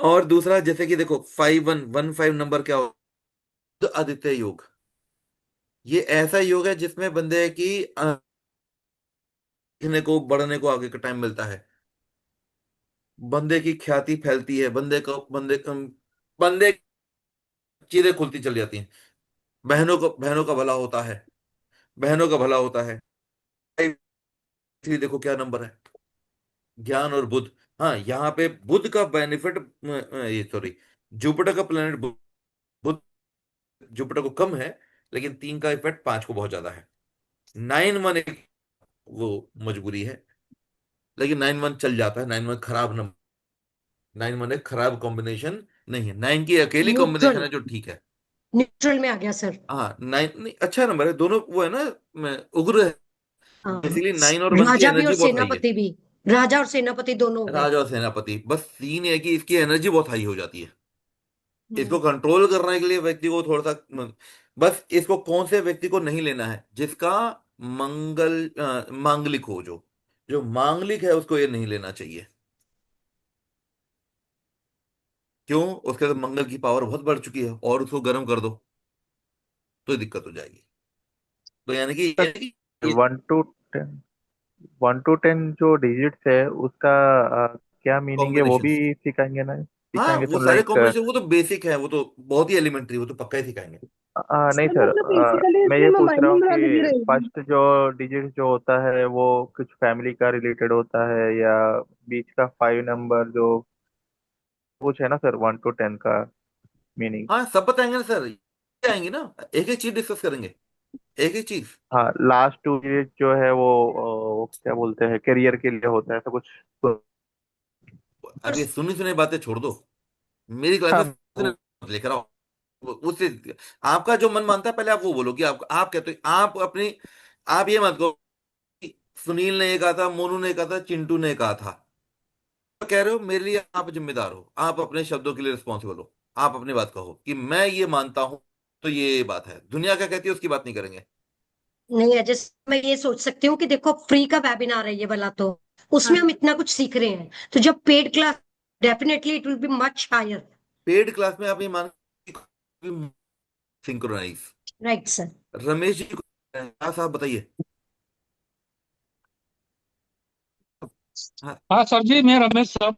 और दूसरा, जैसे कि देखो 5115 क्या हो, आदित्य योग। ये ऐसा योग है जिसमें बंदे की लिखने को, बढ़ने को आगे का टाइम मिलता है, बंदे की ख्याति फैलती है, बंदे चीजें खुलती चली जाती हैं, बहनों का भला होता है, बहनों का भला होता है। इसलिए देखो क्या नंबर है, ज्ञान और बुध। हाँ, यहाँ पे बुध का बेनिफिट, ये सॉरी, जुपिटर का प्लेनेट बुध जुपिटर को कम है, लेकिन 3 का इफेक्ट 5 को बहुत ज्यादा है। 9 1 एक वो मजबूरी है, लेकिन 9 1 चल जाता है। 9 1 खराब नंबर, 9 1 एक खराब कॉम्बिनेशन नहीं है, 9 की अकेली कॉम्बिनेशन न्यूट्रल, है जो ठीक है। न्यूट्रल में आ गया सर। हाँ, 9 नहीं, अच्छा नंबर है दोनों, वो है ना, उग्र है, हाँ, इसीलिए 9 और 1 की राजा भी और एनर्जी बहुत हाई है। सेनापति भी, राजा और सेनापति दोनों हो गए। राजा और सेनापति, बस सीन है कि इसकी एनर्जी बहुत हाई हो जाती है। इसको हम्म, कंट्रोल करने के लिए व्यक्ति को थोड़ा सा बस इसको कौन से व्यक्ति को नहीं लेना है, जिसका मांगलिक हो, जो जो मांगलिक है उसको ये नहीं लेना चाहिए। क्यों? उसके तो मंगल की पावर बहुत बढ़ चुकी है, और उसको गर्म कर दो तो दिक्कत हो जाएगी। तो यानी कि सर, ये 1 to 10, 1 to 10 जो डिजिट्स है उसका क्या मीनिंग है वो कॉम्बिनेशन। भी सिखाएंगे ना? हाँ, सिखाएंगे वो तो सारे लाइक, कॉम्बिनेशन वो तो बेसिक है, वो तो बहुत ही एलिमेंट्री, वो तो पक्का ही सिखाएंगे। नहीं सर सर, मतलब बेसिकली मैं इसमें ये में पूछ रहा हूँ माइनिंग अलग ही कि रहेगी। फर्स्ट जो डिजिट जो होता है वो कुछ फैमिली का रिलेटेड होता है, या बीच का 5 नंबर जो कुछ है ना सर, 1 to 10 का मीनिंग? हाँ, सब बताएंगे ना सर, ये आएंगे ना, एक एक चीज डिस्कस करेंगे, एक एक चीज। हाँ, लास्ट 2 डिजिट जो है वो क्या बोलते हैं, करियर के लिए होता है ऐसा कुछ तो। और अब ये सुनी सुनी बातें छोड़ दो, मेरी क्लास में हाँ लेकर आओ। उससे आपका जो मन मानता है पहले आप वो बोलो कि आप कहते हो, आप अपनी, आप ये मत कहो कि सुनील ने ये कहा था, मोनू ने कहा था, चिंटू ने कहा था। तो कह रहे हो मेरे लिए, आप जिम्मेदार हो, आप अपने शब्दों के लिए रिस्पॉन्सिबल हो। आप अपनी बात कहो कि मैं ये मानता हूं, तो ये बात है, दुनिया क्या कहती है उसकी बात नहीं करेंगे। नहीं है, जैसे मैं ये सोच सकती हूँ कि देखो फ्री का वेबिनार है ये वाला, तो हाँ उसमें हम इतना कुछ सीख रहे हैं, तो जब paid class definitely it will be much higher. Paid class में आप ये मान synchronise. Right sir. Ramesh ji को, हाँ साहब बताइए। हाँ हाँ सर जी, मैं रमेश साहब।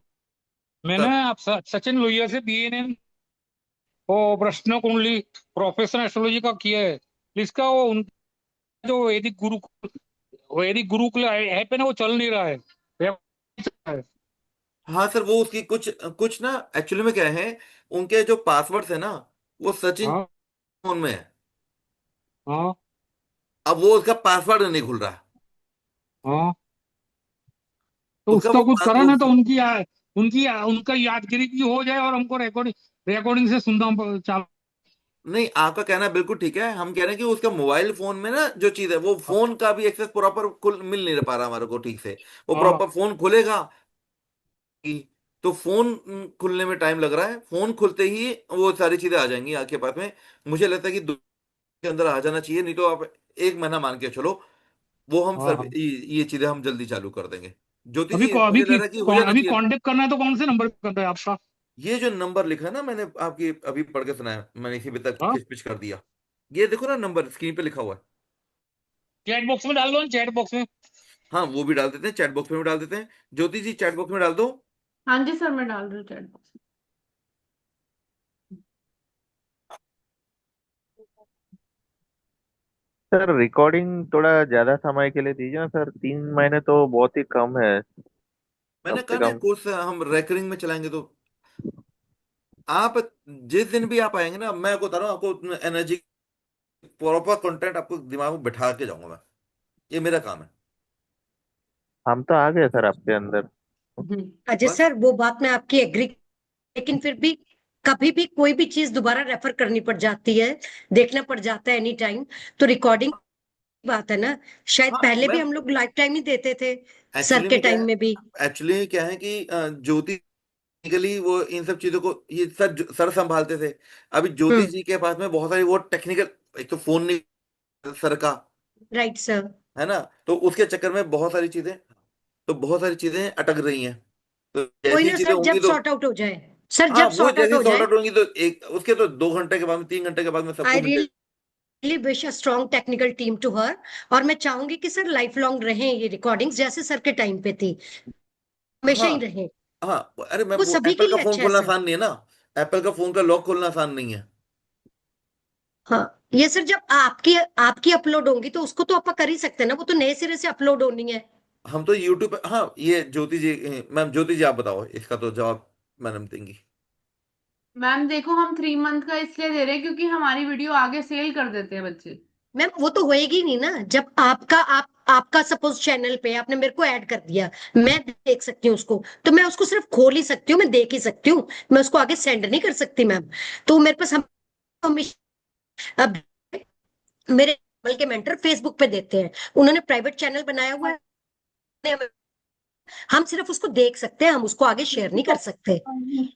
मैंने सर। आप सचिन लोहिया से बीएनएन वो प्रश्न कुंडली प्रोफेशनल एस्ट्रोलॉजी का किया है। इसका वो उनका जो वैदिक गुरुकुल ऐप है ना, वो चल नहीं रहा है। हाँ सर, वो उसकी कुछ कुछ ना, एक्चुअली में क्या है, उनके जो पासवर्ड्स है ना, वो सचिन हाँ फोन में है। हाँ अब वो उसका पासवर्ड नहीं खुल रहा है, हाँ। तो उसका उसका वो कुछ करा वो ना, तो उनका यादगिरी भी हो जाए और हमको रिकॉर्डिंग से सुनना चालू। नहीं, आपका कहना बिल्कुल ठीक है। हम कह रहे हैं कि उसका मोबाइल फोन में ना जो चीज है, वो फोन का भी एक्सेस प्रॉपर खुल मिल नहीं पा रहा हमारे को ठीक से। वो हाँ प्रॉपर फोन खुलेगा कि, तो फोन खुलने में टाइम लग रहा है, फोन खुलते ही वो सारी चीजें आ जाएंगी आपके पास में। मुझे लगता है कि 2 के अंदर आ जाना चाहिए, नहीं तो आप 1 महीना मान के चलो, वो हम हाँ सर्व हाँ। ये चीजें हम जल्दी चालू कर देंगे। ज्योति अभी जी अभी मुझे लग रहा है कि हो जाना अभी चाहिए। कांटेक्ट करना है तो कौन से नंबर पे करना है आपका? ये जो नंबर लिखा है ना, मैंने आपकी अभी पढ़ के सुनाया, मैंने इसी पे तक हाँ, खिच पिच कर दिया। ये देखो ना, नंबर स्क्रीन पे लिखा हुआ है। चैट बॉक्स में डाल दो, चैट बॉक्स में। हाँ, वो भी डाल देते हैं, चैट बॉक्स में भी डाल देते हैं। ज्योति जी चैट बॉक्स में डाल दो। हाँ जी सर, मैं डाल रही हूँ चैट बॉक्स सर, रिकॉर्डिंग थोड़ा ज्यादा समय के लिए दीजिए ना सर, 3 महीने तो बहुत ही कम है, कम मैंने से कहा ना, कम। कोर्स हम रेकरिंग में चलाएंगे तो आप जिस दिन भी आप आएंगे ना, मैं आपको बता रहा हूँ, आपको एनर्जी, प्रॉपर कंटेंट आपको दिमाग में बैठा के जाऊंगा मैं। ये मेरा काम है। हम तो आ गए सर आपके अंदर। अजय बस। सर वो बात मैं आपकी एग्री, लेकिन फिर भी कभी भी कोई भी चीज दोबारा रेफर करनी पड़ जाती है, देखना पड़ जाता है एनी टाइम, तो रिकॉर्डिंग बात है ना, शायद हाँ पहले भी मैम, हम लोग लाइफ टाइम ही देते थे, सर एक्चुअली के में क्या टाइम है, में भी। एक्चुअली क्या है कि ज्योति टेक्निकली वो इन सब चीजों को ये सर संभालते थे। अभी ज्योति हम्म। जी के पास में बहुत सारी वो टेक्निकल, एक तो फोन नहीं सर का, राइट सर। है ना, तो उसके चक्कर में बहुत सारी चीजें, तो बहुत सारी चीजें अटक रही हैं। तो कोई जैसी ना चीजें सर, होंगी जब तो, सॉर्ट आउट हो जाए, सर हाँ जब वो सॉर्ट आउट जैसी हो सॉर्ट जाए। आउट होंगी तो एक उसके तो 2 घंटे के बाद में, 3 घंटे के बाद में सबको आई मिल जाएगी। Really wish a strong technical team to her. और मैं चाहूंगी कि सर लाइफ लॉन्ग रहें ये रिकॉर्डिंग्स, जैसे सर के टाइम पे थी, हमेशा हाँ ही रहें। हाँ, अरे मैम वो वो सभी के एप्पल का लिए फोन अच्छा है खोलना सर। आसान नहीं है ना, एप्पल का फोन का लॉक खोलना आसान नहीं है। हाँ, ये सर जब आपकी आपकी अपलोड होंगी तो उसको तो आप कर ही सकते हैं ना, वो तो नए सिरे से अपलोड होनी है। हम तो यूट्यूब पे, हाँ ये ज्योति जी, मैम ज्योति जी आप बताओ, इसका तो जवाब मैडम देंगी। मैम देखो, हम 3 मंथ का इसलिए दे रहे हैं क्योंकि हमारी वीडियो आगे सेल कर देते हैं बच्चे। मैम वो तो होएगी नहीं ना, जब आपका सपोज चैनल पे आपने मेरे को ऐड कर दिया, मैं देख सकती हूँ उसको, तो मैं उसको सिर्फ खोल ही सकती हूँ, मैं देख ही सकती हूँ, मैं उसको आगे सेंड नहीं कर सकती मैम। तो मेरे पास अब मेरे चैनल के मेंटर फेसबुक पे देते हैं, उन्होंने प्राइवेट चैनल बनाया हुआ है, हम सिर्फ उसको देख सकते हैं, हम उसको आगे शेयर नहीं कर सकते।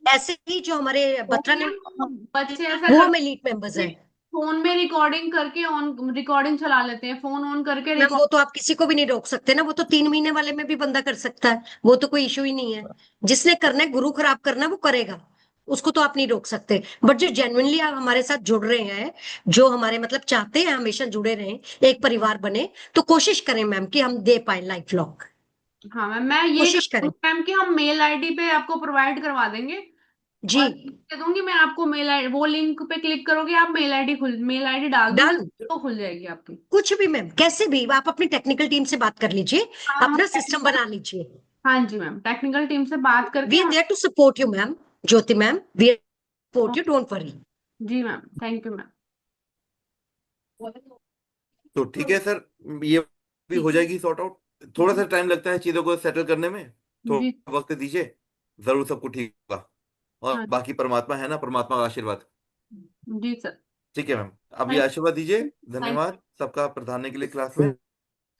ऐसे ही जो हमारे तो बत्रा ने, मैम बच्चे ऐसा वो करते हमें लीड मेंबर्स हैं, हैं। फोन में रिकॉर्डिंग करके ऑन रिकॉर्डिंग चला लेते हैं, फोन ऑन करके मैम वो तो आप किसी को भी नहीं रोक सकते ना, वो तो 3 महीने वाले में भी बंदा कर सकता है, वो तो कोई इशू ही नहीं है। जिसने करना है, गुरु खराब करना है, वो करेगा, उसको तो आप नहीं रोक सकते। बट जो जेन्युइनली आप हमारे साथ जुड़ रहे हैं, जो हमारे मतलब चाहते हैं हमेशा जुड़े रहें, एक परिवार बने, तो कोशिश करें मैम कि हम दे पाए लाइफ लॉन्ग। हाँ मैम, मैं ये कोशिश करें करूँगी मैम कि हम मेल आईडी पे आपको प्रोवाइड करवा देंगे, जी। और दे दूंगी मैं आपको मेल आईडी, वो लिंक पे क्लिक करोगे आप, मेल आईडी डाल दूंगी डन। तो खुल जाएगी आपकी। कुछ भी मैम, कैसे भी आप अपनी टेक्निकल टीम से बात कर लीजिए, हाँ हम अपना सिस्टम टेक्निकल, बना लीजिए। हाँ जी मैम, टेक्निकल टीम से बात करके वी आर हम। There to support you ma'am, Jyoti ma'am, we support you, don't worry. जी मैम, थैंक यू मैम। तो ठीक है सर, ये भी हो ठीक है जाएगी सॉर्ट आउट। थोड़ा सा टाइम लगता है चीज़ों को सेटल करने में, जी। थोड़ा वक्त दीजिए, जरूर सब कुछ ठीक होगा। और हाँ बाकी परमात्मा है ना, परमात्मा का आशीर्वाद। जी सर। ठीक है मैम, अभी थैंक आशीर्वाद दीजिए। थैंक धन्यवाद सबका पढ़ाने के लिए क्लास में,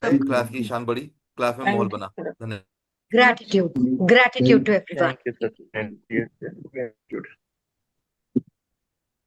क्लास की शान बढ़ी, क्लास में माहौल थैंक बना। यू। धन्यवाद। Gratitude, gratitude to everyone. Thank you sir,